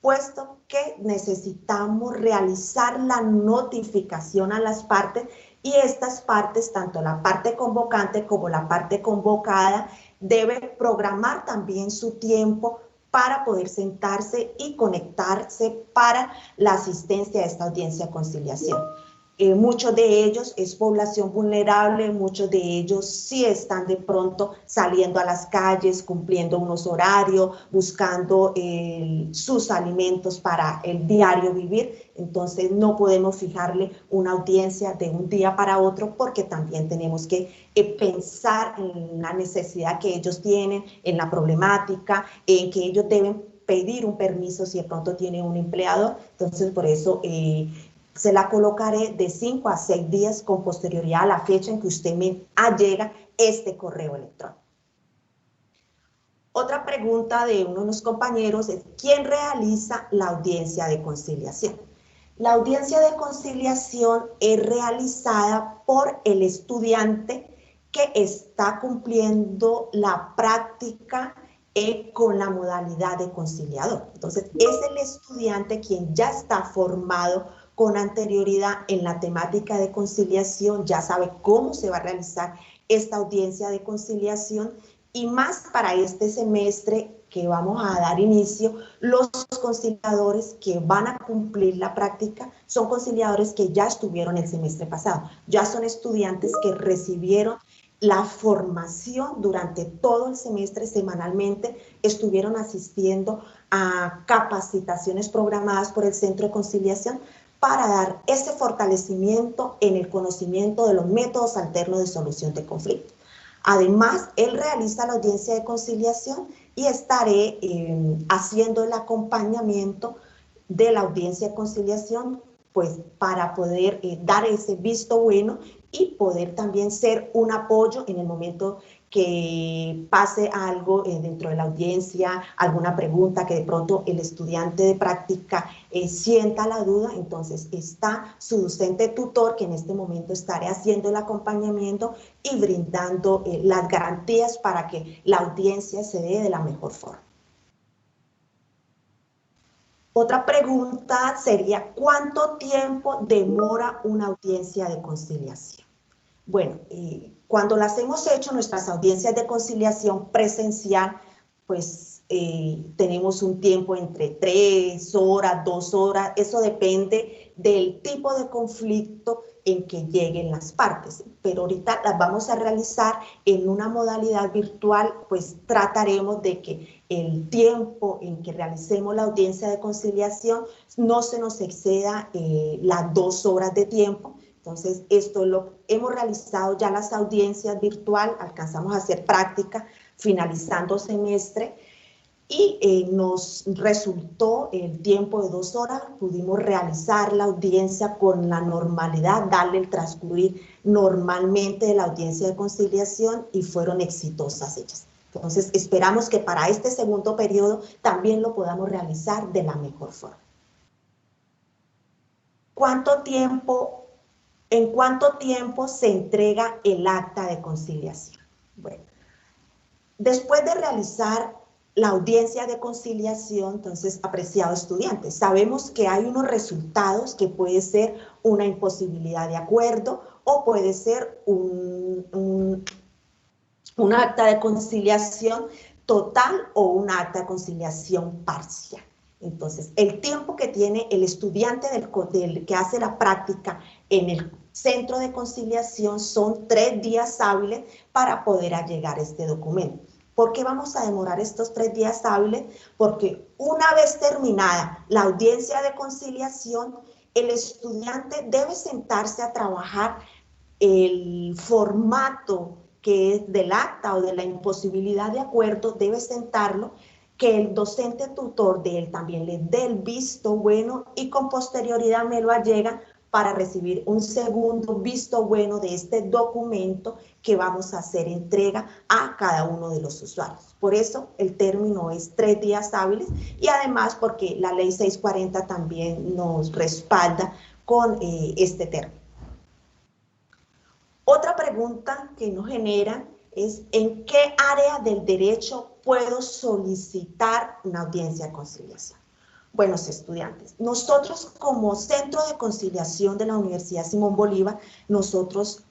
puesto que necesitamos realizar la notificación a las partes, y estas partes, tanto la parte convocante como la parte convocada, deben programar también su tiempo para poder sentarse y conectarse para la asistencia a esta audiencia de conciliación. Muchos de ellos es población vulnerable, muchos de ellos sí están de pronto saliendo a las calles, cumpliendo unos horarios, buscando sus alimentos para el diario vivir. Entonces no podemos fijarle una audiencia de un día para otro, porque también tenemos que pensar en la necesidad que ellos tienen, en la problemática, en que ellos deben pedir un permiso si de pronto tienen un empleador. Entonces por eso se la colocaré de 5 a 6 días con posterioridad a la fecha en que usted me allega este correo electrónico. Otra pregunta de uno de los compañeros es: ¿quién realiza la audiencia de conciliación? La audiencia de conciliación es realizada por el estudiante que está cumpliendo la práctica con la modalidad de conciliador. Entonces, es el estudiante quien ya está formado con anterioridad en la temática de conciliación, ya sabe cómo se va a realizar esta audiencia de conciliación, y más para este semestre que vamos a dar inicio, los conciliadores que van a cumplir la práctica son conciliadores que ya estuvieron el semestre pasado, ya son estudiantes que recibieron la formación durante todo el semestre semanalmente, estuvieron asistiendo a capacitaciones programadas por el Centro de Conciliación para dar ese fortalecimiento en el conocimiento de los métodos alternos de solución de conflictos. Además, él realiza la audiencia de conciliación y estaré haciendo el acompañamiento de la audiencia de conciliación, pues para poder dar ese visto bueno y poder también ser un apoyo en el momento que pase algo dentro de la audiencia, alguna pregunta que de pronto el estudiante de práctica sienta la duda, entonces está su docente tutor que en este momento estará haciendo el acompañamiento y brindando las garantías para que la audiencia se dé de la mejor forma. Otra pregunta sería, ¿cuánto tiempo demora una audiencia de conciliación? Bueno, cuando las hemos hecho, nuestras audiencias de conciliación presencial, pues tenemos un tiempo entre 3 horas, 2 horas, eso depende del tipo de conflicto en que lleguen las partes, pero ahorita las vamos a realizar en una modalidad virtual, pues trataremos de que el tiempo en que realicemos la audiencia de conciliación no se nos exceda las 2 horas de tiempo. Entonces, esto lo hemos realizado ya las audiencias virtual, alcanzamos a hacer práctica finalizando semestre y nos resultó el tiempo de 2 horas, pudimos realizar la audiencia con la normalidad, darle el transcurrir normalmente de la audiencia de conciliación y fueron exitosas ellas. Entonces, esperamos que para este segundo periodo también lo podamos realizar de la mejor forma. ¿En cuánto tiempo se entrega el acta de conciliación? Bueno, después de realizar la audiencia de conciliación, entonces, apreciados estudiantes, sabemos que hay unos resultados que puede ser una imposibilidad de acuerdo o puede ser un acta de conciliación total o un acta de conciliación parcial. Entonces, el tiempo que tiene el estudiante que hace la práctica en el centro de conciliación son 3 días hábiles para poder allegar este documento. ¿Por qué vamos a demorar estos 3 días hábiles? Porque una vez terminada la audiencia de conciliación, el estudiante debe sentarse a trabajar el formato que es del acta o de la imposibilidad de acuerdo, debe sentarlo, que el docente tutor de él también le dé el visto bueno y con posterioridad me lo allega para recibir un segundo visto bueno de este documento que vamos a hacer entrega a cada uno de los usuarios. Por eso el término es 3 días hábiles y además porque la ley 640 también nos respalda con este término. Otra pregunta que nos generan es ¿en qué área del derecho puedo solicitar una audiencia de conciliación? Buenos estudiantes, nosotros como Centro de Conciliación de la Universidad Simón Bolívar, nosotros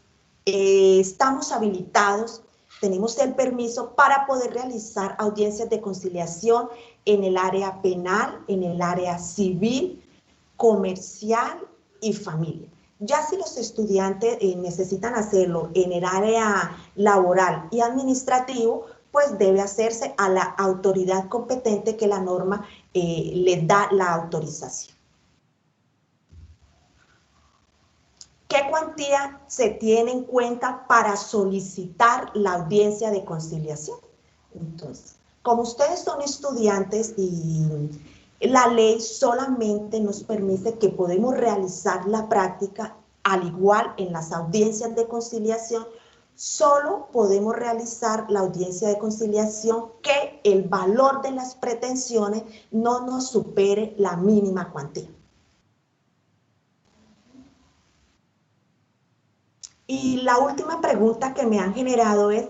estamos habilitados, tenemos el permiso para poder realizar audiencias de conciliación en el área penal, en el área civil, comercial y familia. Ya si los estudiantes necesitan hacerlo en el área laboral y administrativo, pues debe hacerse a la autoridad competente que la norma les da la autorización. ¿Qué cuantía se tiene en cuenta para solicitar la audiencia de conciliación? Entonces, como ustedes son estudiantes y la ley solamente nos permite que podemos realizar la práctica al igual en las audiencias de conciliación, solo podemos realizar la audiencia de conciliación que el valor de las pretensiones no nos supere la mínima cuantía. Y la última pregunta que me han generado es,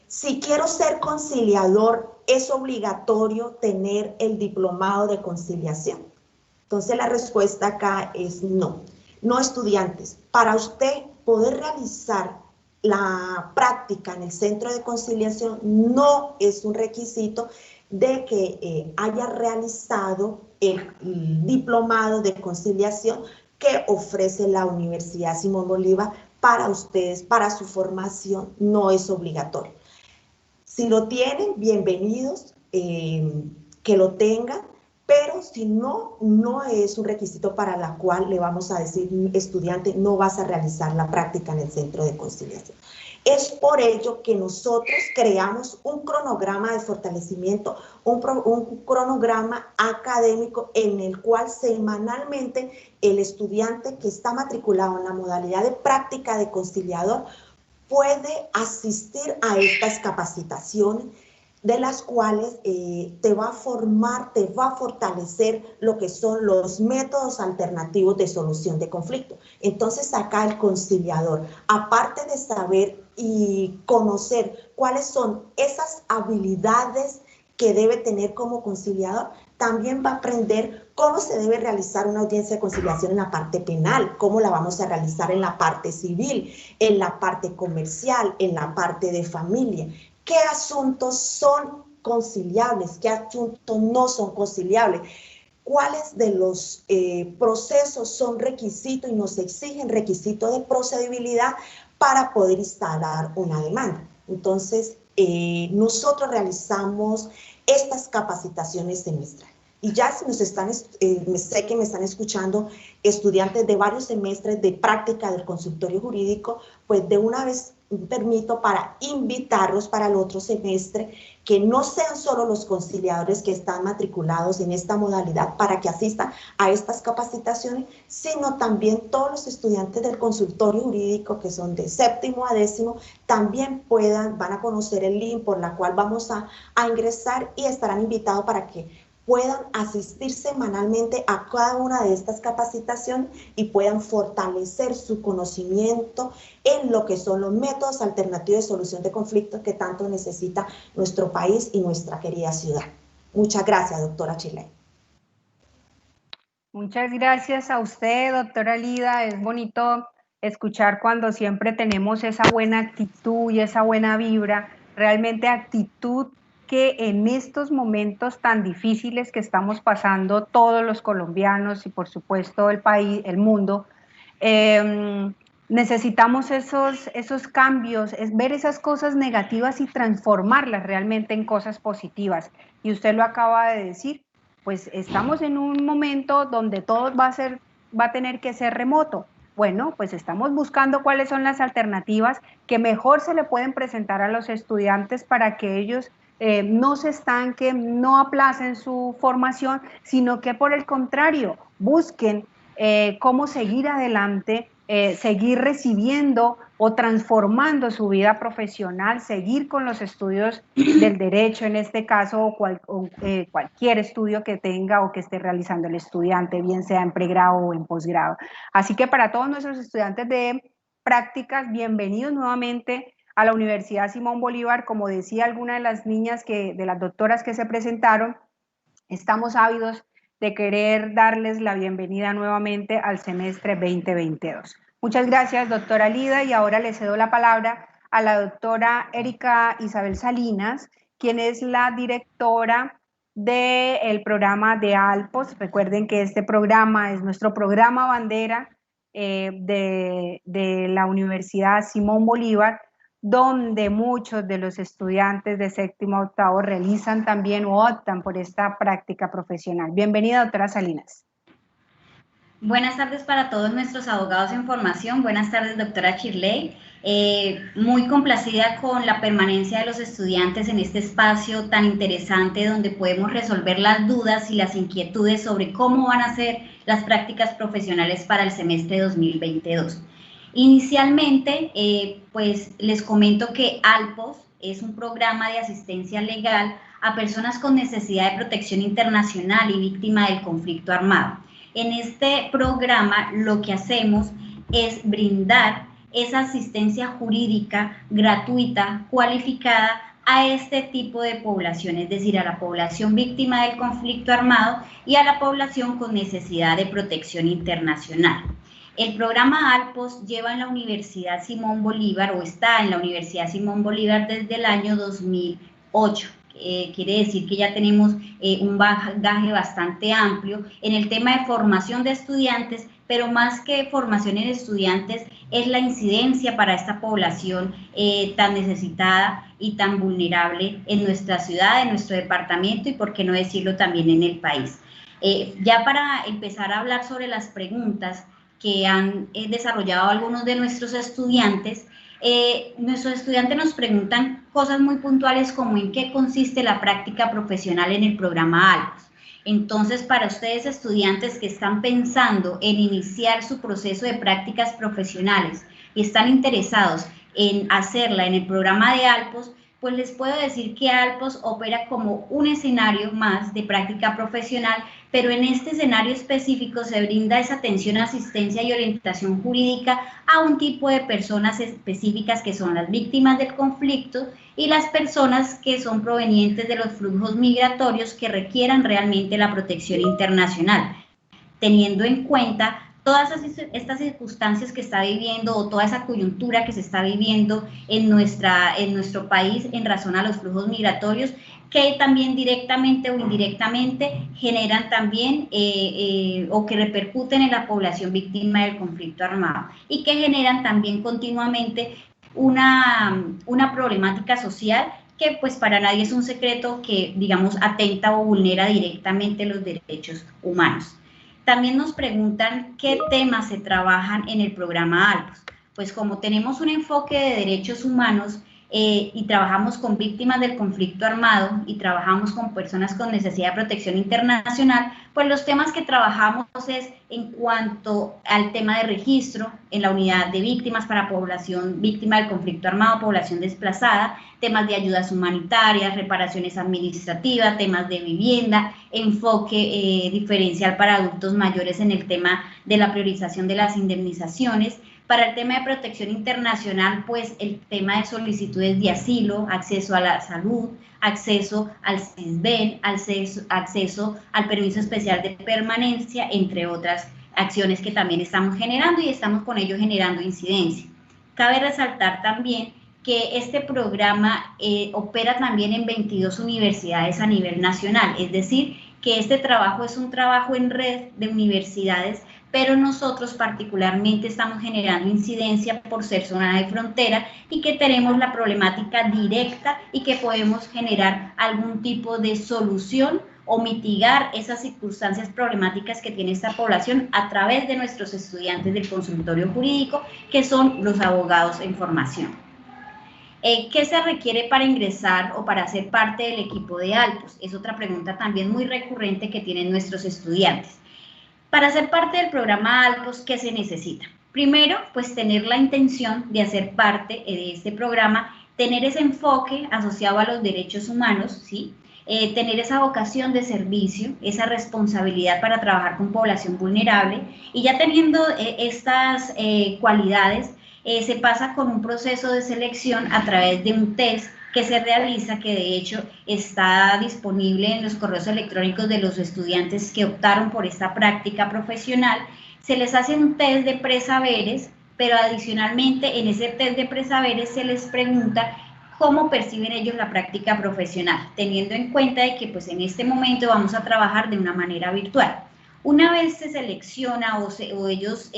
si quiero ser conciliador, ¿es obligatorio tener el diplomado de conciliación? Entonces la respuesta acá es no. No, estudiantes, para usted poder realizar la práctica en el centro de conciliación no es un requisito de que haya realizado el diplomado de conciliación que ofrece la Universidad Simón Bolívar para ustedes, para su formación, no es obligatorio. Si lo tienen, bienvenidos, que lo tengan, pero si no, no es un requisito para la cual le vamos a decir, estudiante, no vas a realizar la práctica en el centro de conciliación. Es por ello que nosotros creamos un cronograma de fortalecimiento, un cronograma académico en el cual semanalmente el estudiante que está matriculado en la modalidad de práctica de conciliador puede asistir a estas capacitaciones, de las cuales te va a formar, te va a fortalecer lo que son los métodos alternativos de solución de conflicto. Entonces acá el conciliador, aparte de saber y conocer cuáles son esas habilidades que debe tener como conciliador, también va a aprender cómo se debe realizar una audiencia de conciliación en la parte penal, cómo la vamos a realizar en la parte civil, en la parte comercial, en la parte de familia. ¿Qué asuntos son conciliables? ¿Qué asuntos no son conciliables? ¿Cuáles de los procesos son requisitos y nos exigen requisitos de procedibilidad para poder instalar una demanda? Entonces, nosotros realizamos estas capacitaciones semestrales. Y ya si nos están, sé que me están escuchando estudiantes de varios semestres de práctica del consultorio jurídico, pues de una vez permito para invitarlos para el otro semestre que no sean solo los conciliadores que están matriculados en esta modalidad para que asistan a estas capacitaciones, sino también todos los estudiantes del consultorio jurídico que son de séptimo a décimo también van a conocer el link por la cual vamos a ingresar y estarán invitados para que puedan asistir semanalmente a cada una de estas capacitaciones y puedan fortalecer su conocimiento en lo que son los métodos alternativos de solución de conflictos que tanto necesita nuestro país y nuestra querida ciudad. Muchas gracias, doctora Chile. Muchas gracias a usted, doctora Lida. Es bonito escuchar cuando siempre tenemos esa buena actitud y esa buena vibra, realmente actitud que en estos momentos tan difíciles que estamos pasando todos los colombianos y por supuesto el país, el mundo, necesitamos esos cambios, es ver esas cosas negativas y transformarlas realmente en cosas positivas. Y usted lo acaba de decir, pues estamos en un momento donde todo va a tener que ser remoto. Bueno, pues estamos buscando cuáles son las alternativas que mejor se le pueden presentar a los estudiantes para que ellos no se estanquen, no aplacen su formación, sino que por el contrario, busquen cómo seguir adelante, seguir recibiendo o transformando su vida profesional, seguir con los estudios del derecho en este caso, o cualquier estudio que tenga o que esté realizando el estudiante, bien sea en pregrado o en posgrado. Así que para todos nuestros estudiantes de prácticas, bienvenidos nuevamente a la Universidad Simón Bolívar. Como decía alguna de las niñas, de las doctoras que se presentaron, estamos ávidos de querer darles la bienvenida nuevamente al semestre 2022. Muchas gracias, doctora Lida, y ahora le cedo la palabra a la doctora Erika Isabel Salinas, quien es la directora del programa de ALPOS. Recuerden que este programa es nuestro programa bandera de la Universidad Simón Bolívar, donde muchos de los estudiantes de séptimo a octavo realizan también o optan por esta práctica profesional. Bienvenida, doctora Salinas. Buenas tardes para todos nuestros abogados en formación. Buenas tardes, doctora Chirley. Muy complacida con la permanencia de los estudiantes en este espacio tan interesante donde podemos resolver las dudas y las inquietudes sobre cómo van a ser las prácticas profesionales para el semestre 2022. Inicialmente, pues les comento que ALPOS es un programa de asistencia legal a personas con necesidad de protección internacional y víctima del conflicto armado. En este programa lo que hacemos es brindar esa asistencia jurídica gratuita, cualificada a este tipo de población, es decir, a la población víctima del conflicto armado y a la población con necesidad de protección internacional. El programa ALPOS lleva en la Universidad Simón Bolívar o está en la Universidad Simón Bolívar desde el año 2008. Quiere decir que ya tenemos un bagaje bastante amplio en el tema de formación de estudiantes, pero más que formación en estudiantes es la incidencia para esta población tan necesitada y tan vulnerable en nuestra ciudad, en nuestro departamento y por qué no decirlo también en el país. Ya para empezar a hablar sobre las preguntas que han desarrollado algunos de nuestros estudiantes nos preguntan cosas muy puntuales como en qué consiste la práctica profesional en el programa ALPOS. Entonces, para ustedes estudiantes que están pensando en iniciar su proceso de prácticas profesionales y están interesados en hacerla en el programa de Alpos, pues les puedo decir que Alpos opera como un escenario más de práctica profesional, pero en este escenario específico se brinda esa atención, asistencia y orientación jurídica a un tipo de personas específicas que son las víctimas del conflicto y las personas que son provenientes de los flujos migratorios que requieran realmente la protección internacional, teniendo en cuenta todas estas circunstancias que está viviendo o toda esa coyuntura que se está viviendo en nuestro país en razón a los flujos migratorios, que también directamente o indirectamente generan también o que repercuten en la población víctima del conflicto armado y que generan también continuamente una problemática social que pues para nadie es un secreto que, digamos, atenta o vulnera directamente los derechos humanos. También nos preguntan qué temas se trabajan en el programa Alpos. Pues como tenemos un enfoque de derechos humanos y trabajamos con víctimas del conflicto armado y trabajamos con personas con necesidad de protección internacional, pues los temas que trabajamos es en cuanto al tema de registro en la unidad de víctimas para población víctima del conflicto armado, población desplazada, temas de ayudas humanitarias, reparaciones administrativas, temas de vivienda, enfoque diferencial para adultos mayores en el tema de la priorización de las indemnizaciones. Para el tema de protección internacional, pues el tema de solicitudes de asilo, acceso a la salud, acceso al CESBEN, acceso al permiso especial de permanencia, entre otras acciones que también estamos generando y estamos con ello generando incidencia. Cabe resaltar también que este programa opera también en 22 universidades a nivel nacional, es decir, que este trabajo es un trabajo en red de universidades, pero nosotros particularmente estamos generando incidencia por ser zona de frontera y que tenemos la problemática directa y que podemos generar algún tipo de solución o mitigar esas circunstancias problemáticas que tiene esta población a través de nuestros estudiantes del consultorio jurídico, que son los abogados en formación. ¿Qué se requiere para ingresar o para ser parte del equipo de Alpos? Es otra pregunta también muy recurrente que tienen nuestros estudiantes. Para ser parte del programa Alpos, ¿qué se necesita? Primero, pues tener la intención de hacer parte de este programa, tener ese enfoque asociado a los derechos humanos, ¿sí? Tener esa vocación de servicio, esa responsabilidad para trabajar con población vulnerable, y ya teniendo estas cualidades, se pasa con un proceso de selección a través de un test que se realiza, que de hecho está disponible en los correos electrónicos de los estudiantes que optaron por esta práctica profesional. Se les hace un test de presaberes, pero adicionalmente en ese test de presaberes se les pregunta cómo perciben ellos la práctica profesional, teniendo en cuenta de que pues en este momento vamos a trabajar de una manera virtual. Una vez se selecciona o ellos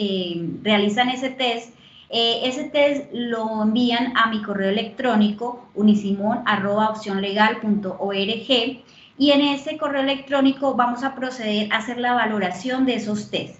realizan ese test lo envían a mi correo electrónico unisimon@opcionlegal.org y en ese correo electrónico vamos a proceder a hacer la valoración de esos tests.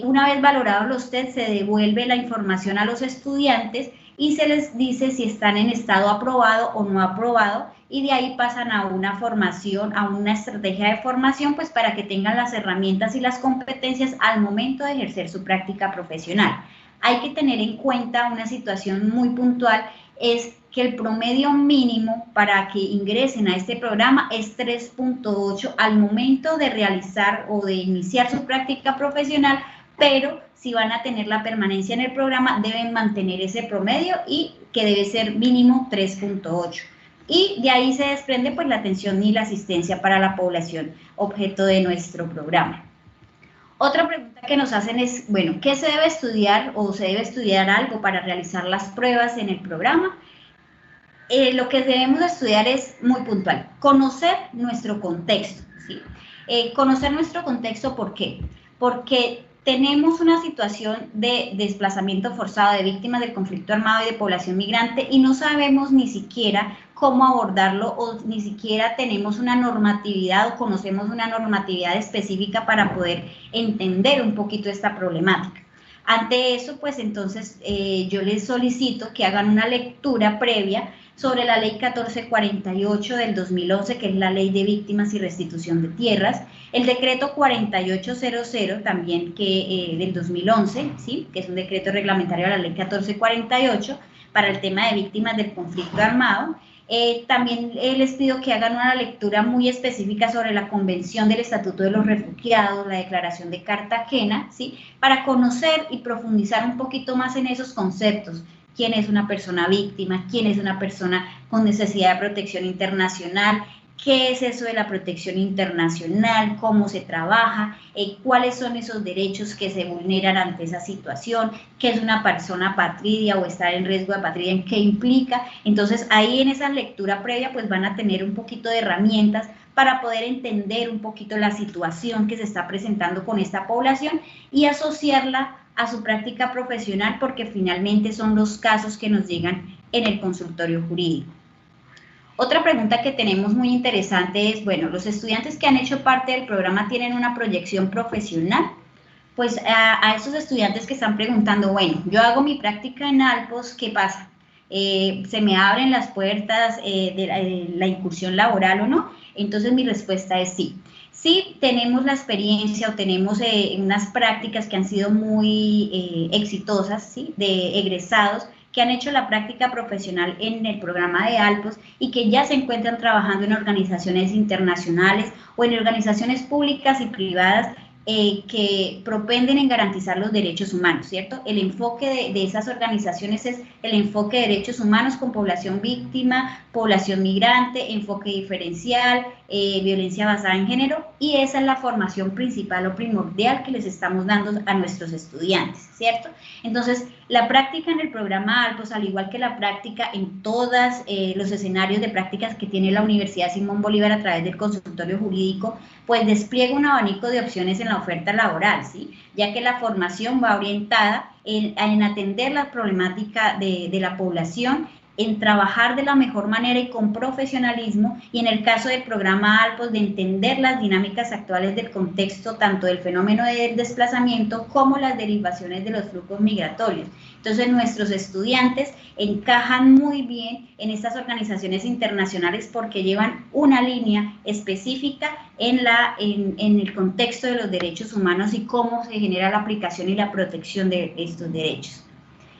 Una vez valorados los tests, se devuelve la información a los estudiantes y se les dice si están en estado aprobado o no aprobado, y de ahí pasan a una formación, a una estrategia de formación, pues para que tengan las herramientas y las competencias al momento de ejercer su práctica profesional. Hay que tener en cuenta una situación muy puntual, es que el promedio mínimo para que ingresen a este programa es 3.8 al momento de realizar o de iniciar su práctica profesional, pero si van a tener la permanencia en el programa deben mantener ese promedio y que debe ser mínimo 3.8. Y de ahí se desprende pues la atención y la asistencia para la población objeto de nuestro programa. Otra pregunta que nos hacen es, bueno, ¿qué se debe estudiar o se debe estudiar algo para realizar las pruebas en el programa? Lo que debemos estudiar es muy puntual, conocer nuestro contexto, ¿sí? Conocer nuestro contexto, ¿por qué? Porque tenemos una situación de desplazamiento forzado de víctimas del conflicto armado y de población migrante y no sabemos ni siquiera cómo abordarlo o ni siquiera tenemos una normatividad o conocemos una normatividad específica para poder entender un poquito esta problemática. Ante eso, pues entonces yo les solicito que hagan una lectura previa sobre la ley 1448 del 2011, que es la ley de víctimas y restitución de tierras, el decreto 4800 también del 2011, ¿sí? Que es un decreto reglamentario de la ley 1448, para el tema de víctimas del conflicto armado. También les pido que hagan una lectura muy específica sobre la Convención del Estatuto de los Refugiados, la Declaración de Cartagena, ¿sí? Para conocer y profundizar un poquito más en esos conceptos. ¿Quién es una persona víctima? ¿Quién es una persona con necesidad de protección internacional? ¿Qué es eso de la protección internacional? ¿Cómo se trabaja? ¿Cuáles son esos derechos que se vulneran ante esa situación? ¿Qué es una persona apatridia o estar en riesgo de apatridia? ¿Qué implica? Entonces, ahí en esa lectura previa, pues van a tener un poquito de herramientas para poder entender un poquito la situación que se está presentando con esta población y asociarla a su práctica profesional, porque finalmente son los casos que nos llegan en el consultorio jurídico. Otra pregunta que tenemos muy interesante es, bueno, los estudiantes que han hecho parte del programa tienen una proyección profesional. Pues a esos estudiantes que están preguntando, bueno, yo hago mi práctica en Alpos, ¿qué pasa? ¿Se me abren las puertas de la incursión laboral o no? Entonces mi respuesta es sí. Sí tenemos la experiencia o tenemos unas prácticas que han sido muy exitosas, ¿sí? De egresados que han hecho la práctica profesional en el programa de Alpos y que ya se encuentran trabajando en organizaciones internacionales o en organizaciones públicas y privadas que propenden en garantizar los derechos humanos, ¿cierto? El enfoque de esas organizaciones es el enfoque de derechos humanos con población víctima, población migrante, enfoque diferencial, violencia basada en género, y esa es la formación principal o primordial que les estamos dando a nuestros estudiantes, ¿cierto? Entonces, la práctica en el programa Alpos, al igual que la práctica en todos los escenarios de prácticas que tiene la Universidad Simón Bolívar a través del consultorio jurídico, pues despliega un abanico de opciones en la oferta laboral, ¿sí? Ya que la formación va orientada en atender la problemática de la población, en trabajar de la mejor manera y con profesionalismo, y en el caso del programa Alpos, de entender las dinámicas actuales del contexto, tanto del fenómeno del desplazamiento como las derivaciones de los flujos migratorios. Entonces, nuestros estudiantes encajan muy bien en estas organizaciones internacionales porque llevan una línea específica en el contexto de los derechos humanos y cómo se genera la aplicación y la protección de estos derechos.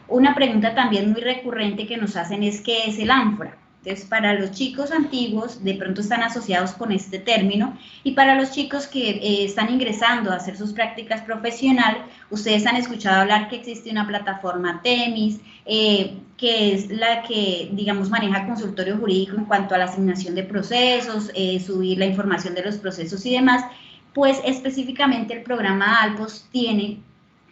Una pregunta también muy recurrente que nos hacen es ¿qué es el ánfora? Entonces, para los chicos antiguos, de pronto están asociados con este término, y para los chicos que están ingresando a hacer sus prácticas profesionales, ustedes han escuchado hablar que existe una plataforma Temis, que es la que, digamos, maneja consultorio jurídico en cuanto a la asignación de procesos, subir la información de los procesos y demás. Pues específicamente el programa Alpos tiene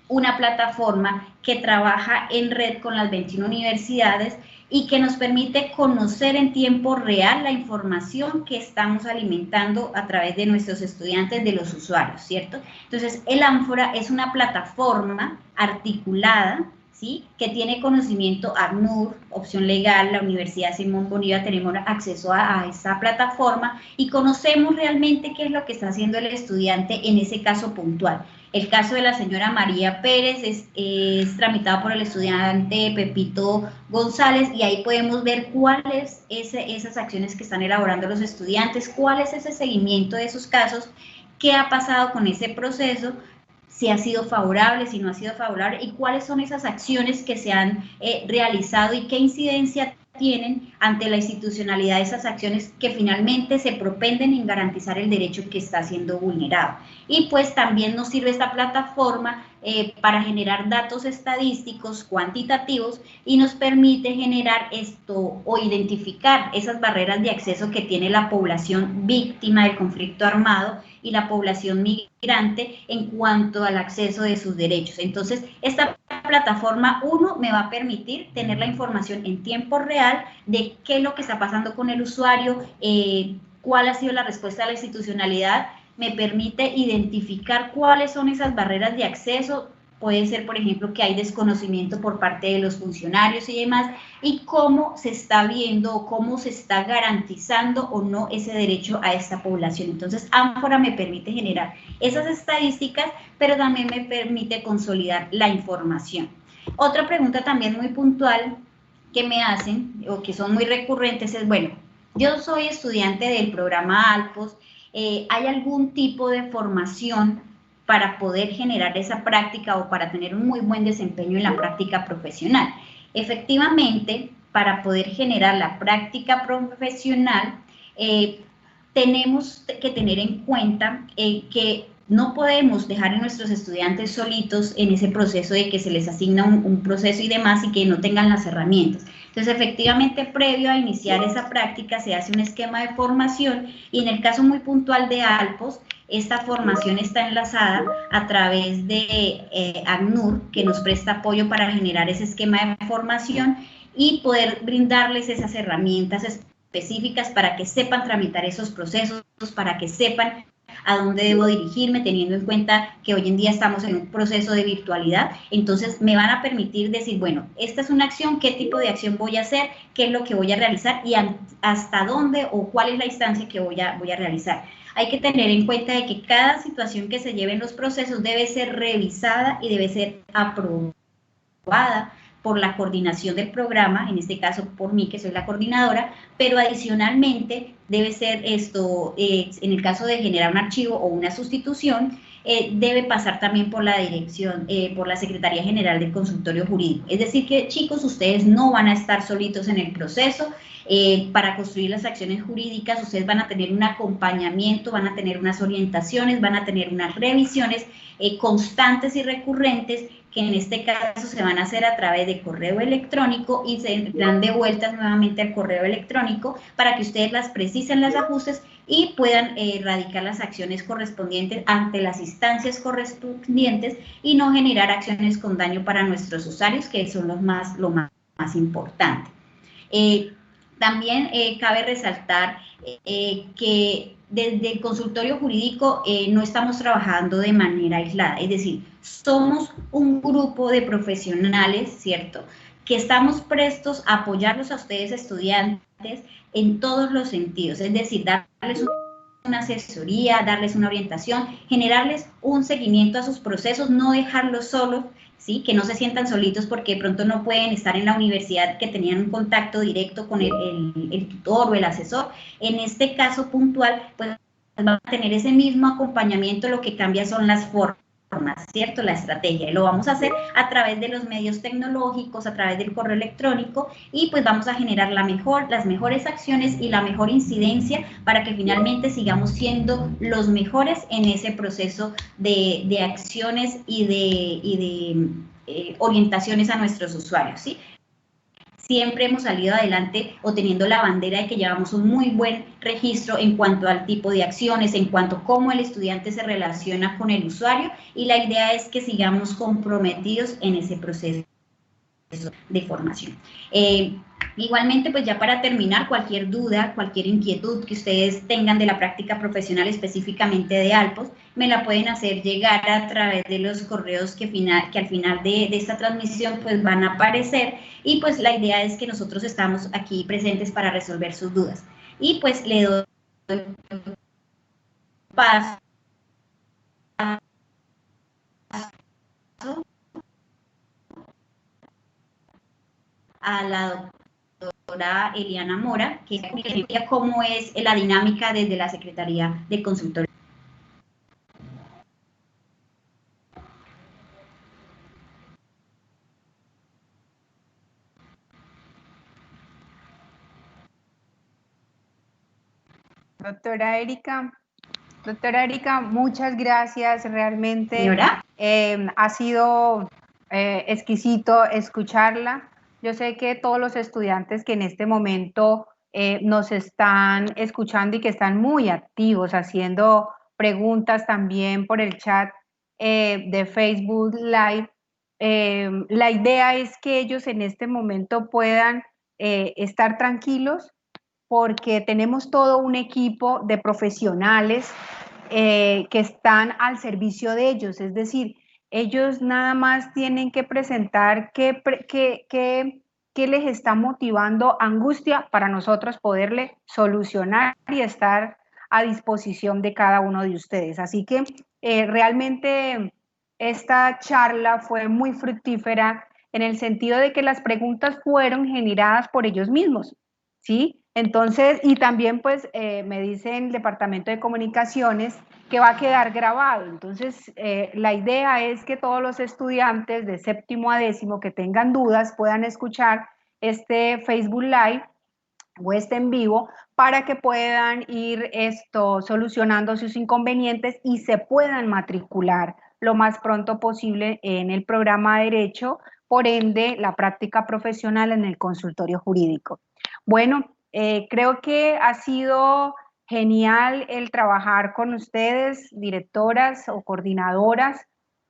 una plataforma que trabaja en red con las 21 universidades y que nos permite conocer en tiempo real la información que estamos alimentando a través de nuestros estudiantes, de los usuarios, ¿cierto? Entonces, el Ánfora es una plataforma articulada, ¿sí? Que tiene conocimiento ACNUR, opción legal, la Universidad Simón Bolívar, tenemos acceso a esa plataforma y conocemos realmente qué es lo que está haciendo el estudiante en ese caso puntual. El caso de la señora María Pérez es tramitado por el estudiante Pepito González, y ahí podemos ver cuáles esas acciones que están elaborando los estudiantes, cuál es ese seguimiento de esos casos, qué ha pasado con ese proceso, si ha sido favorable, si no ha sido favorable, y cuáles son esas acciones que se han realizado y qué incidencia tienen ante la institucionalidad de esas acciones que finalmente se propenden en garantizar el derecho que está siendo vulnerado. Y pues también nos sirve esta plataforma para generar datos estadísticos cuantitativos y nos permite generar esto o identificar esas barreras de acceso que tiene la población víctima del conflicto armado y la población migrante en cuanto al acceso de sus derechos. Entonces, esta plataforma, uno, me va a permitir tener la información en tiempo real de qué es lo que está pasando con el usuario, cuál ha sido la respuesta de la institucionalidad, me permite identificar cuáles son esas barreras de acceso, puede ser, por ejemplo, que hay desconocimiento por parte de los funcionarios y demás, y cómo se está viendo o cómo se está garantizando o no ese derecho a esta población. Entonces, Ánfora me permite generar esas estadísticas, pero también me permite consolidar la información. Otra pregunta también muy puntual que me hacen, o que son muy recurrentes, es, bueno, yo soy estudiante del programa Alpos, ¿hay algún tipo de formación para poder generar esa práctica o para tener un muy buen desempeño en la práctica profesional? Efectivamente, para poder generar la práctica profesional, tenemos que tener en cuenta que no podemos dejar a nuestros estudiantes solitos en ese proceso de que se les asigna un proceso y demás y que no tengan las herramientas. Entonces, efectivamente, previo a iniciar esa práctica se hace un esquema de formación y en el caso muy puntual de Alpos, esta formación está enlazada a través de ACNUR, que nos presta apoyo para generar ese esquema de formación y poder brindarles esas herramientas específicas para que sepan tramitar esos procesos, para que sepan a dónde debo dirigirme, teniendo en cuenta que hoy en día estamos en un proceso de virtualidad. Entonces me van a permitir decir, bueno, esta es una acción, ¿qué tipo de acción voy a hacer? ¿Qué es lo que voy a realizar? Y hasta dónde o cuál es la instancia que voy a realizar. Hay que tener en cuenta de que cada situación que se lleve en los procesos debe ser revisada y debe ser aprobada por la coordinación del programa, en este caso por mí, que soy la coordinadora, pero adicionalmente debe ser esto, en el caso de generar un archivo o una sustitución, debe pasar también por la dirección, por la Secretaría General del Consultorio Jurídico. Es decir que, chicos, ustedes no van a estar solitos en el proceso. Para construir las acciones jurídicas, ustedes van a tener un acompañamiento, van a tener unas orientaciones, van a tener unas revisiones constantes y recurrentes, que en este caso se van a hacer a través de correo electrónico y se dan de vueltas nuevamente al correo electrónico para que ustedes las precisen, las ajustes y puedan radicar las acciones correspondientes ante las instancias correspondientes y no generar acciones con daño para nuestros usuarios, que son lo más importante. También cabe resaltar que desde el consultorio jurídico no estamos trabajando de manera aislada, es decir, somos un grupo de profesionales, ¿cierto?, que estamos prestos a apoyarlos a ustedes estudiantes en todos los sentidos, es decir, darles una asesoría, darles una orientación, generarles un seguimiento a sus procesos, no dejarlos solos, ¿sí? Que no se sientan solitos porque de pronto no pueden estar en la universidad, que tenían un contacto directo con el tutor o el asesor. En este caso puntual, pues van a tener ese mismo acompañamiento, lo que cambia son las formas, ¿cierto? La estrategia, y lo vamos a hacer a través de los medios tecnológicos, a través del correo electrónico, y pues vamos a generar las mejores acciones y la mejor incidencia para que finalmente sigamos siendo los mejores en ese proceso de acciones y de orientaciones a nuestros usuarios, ¿sí? Siempre hemos salido adelante o teniendo la bandera de que llevamos un muy buen registro en cuanto al tipo de acciones, en cuanto a cómo el estudiante se relaciona con el usuario, y la idea es que sigamos comprometidos en ese proceso de formación. Igualmente, pues ya para terminar, cualquier duda, cualquier inquietud que ustedes tengan de la práctica profesional, específicamente de Alpos, me la pueden hacer llegar a través de los correos que al final de esta transmisión pues van a aparecer, y pues la idea es que nosotros estamos aquí presentes para resolver sus dudas. Y pues le doy paso a la doctora Eliana Mora, que explica cómo es la dinámica desde la Secretaría de Consultoría. Doctora Erika, muchas gracias, realmente ha sido exquisito escucharla. Yo sé que todos los estudiantes que en este momento nos están escuchando y que están muy activos haciendo preguntas también por el chat de Facebook Live, la idea es que ellos en este momento puedan estar tranquilos, porque tenemos todo un equipo de profesionales que están al servicio de ellos, es decir, ellos nada más tienen que presentar qué les está motivando angustia para nosotros poderle solucionar y estar a disposición de cada uno de ustedes. Así que realmente esta charla fue muy fructífera en el sentido de que las preguntas fueron generadas por ellos mismos, ¿sí? Entonces, y también pues me dice el Departamento de Comunicaciones que va a quedar grabado. Entonces, la idea es que todos los estudiantes de séptimo a décimo que tengan dudas puedan escuchar este Facebook Live o este en vivo para que puedan ir solucionando sus inconvenientes y se puedan matricular lo más pronto posible en el programa de Derecho, por ende, la práctica profesional en el consultorio jurídico. Bueno, creo que ha sido genial el trabajar con ustedes, directoras o coordinadoras.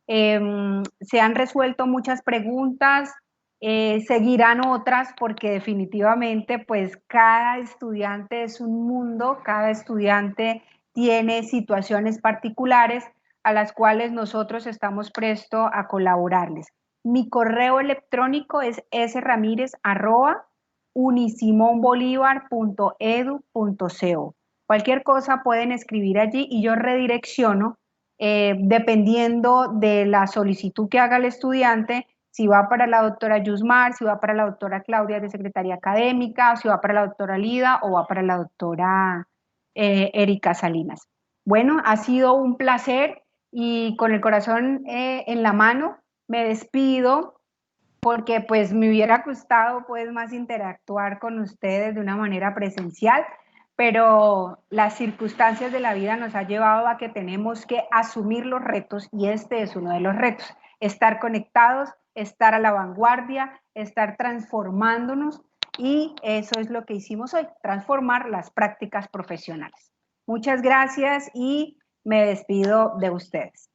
Se han resuelto muchas preguntas, seguirán otras porque definitivamente pues cada estudiante es un mundo, cada estudiante tiene situaciones particulares a las cuales nosotros estamos prestos a colaborarles. Mi correo electrónico es sramirez@unisimonbolivar.edu.co. Cualquier cosa pueden escribir allí y yo redirecciono dependiendo de la solicitud que haga el estudiante, si va para la doctora Yusmar, si va para la doctora Claudia de Secretaría Académica, si va para la doctora Lida o va para la doctora Erika Salinas. Bueno, ha sido un placer y con el corazón en la mano me despido porque pues me hubiera gustado pues más interactuar con ustedes de una manera presencial, pero las circunstancias de la vida nos ha llevado a que tenemos que asumir los retos y este es uno de los retos, estar conectados, estar a la vanguardia, estar transformándonos y eso es lo que hicimos hoy, transformar las prácticas profesionales. Muchas gracias y me despido de ustedes.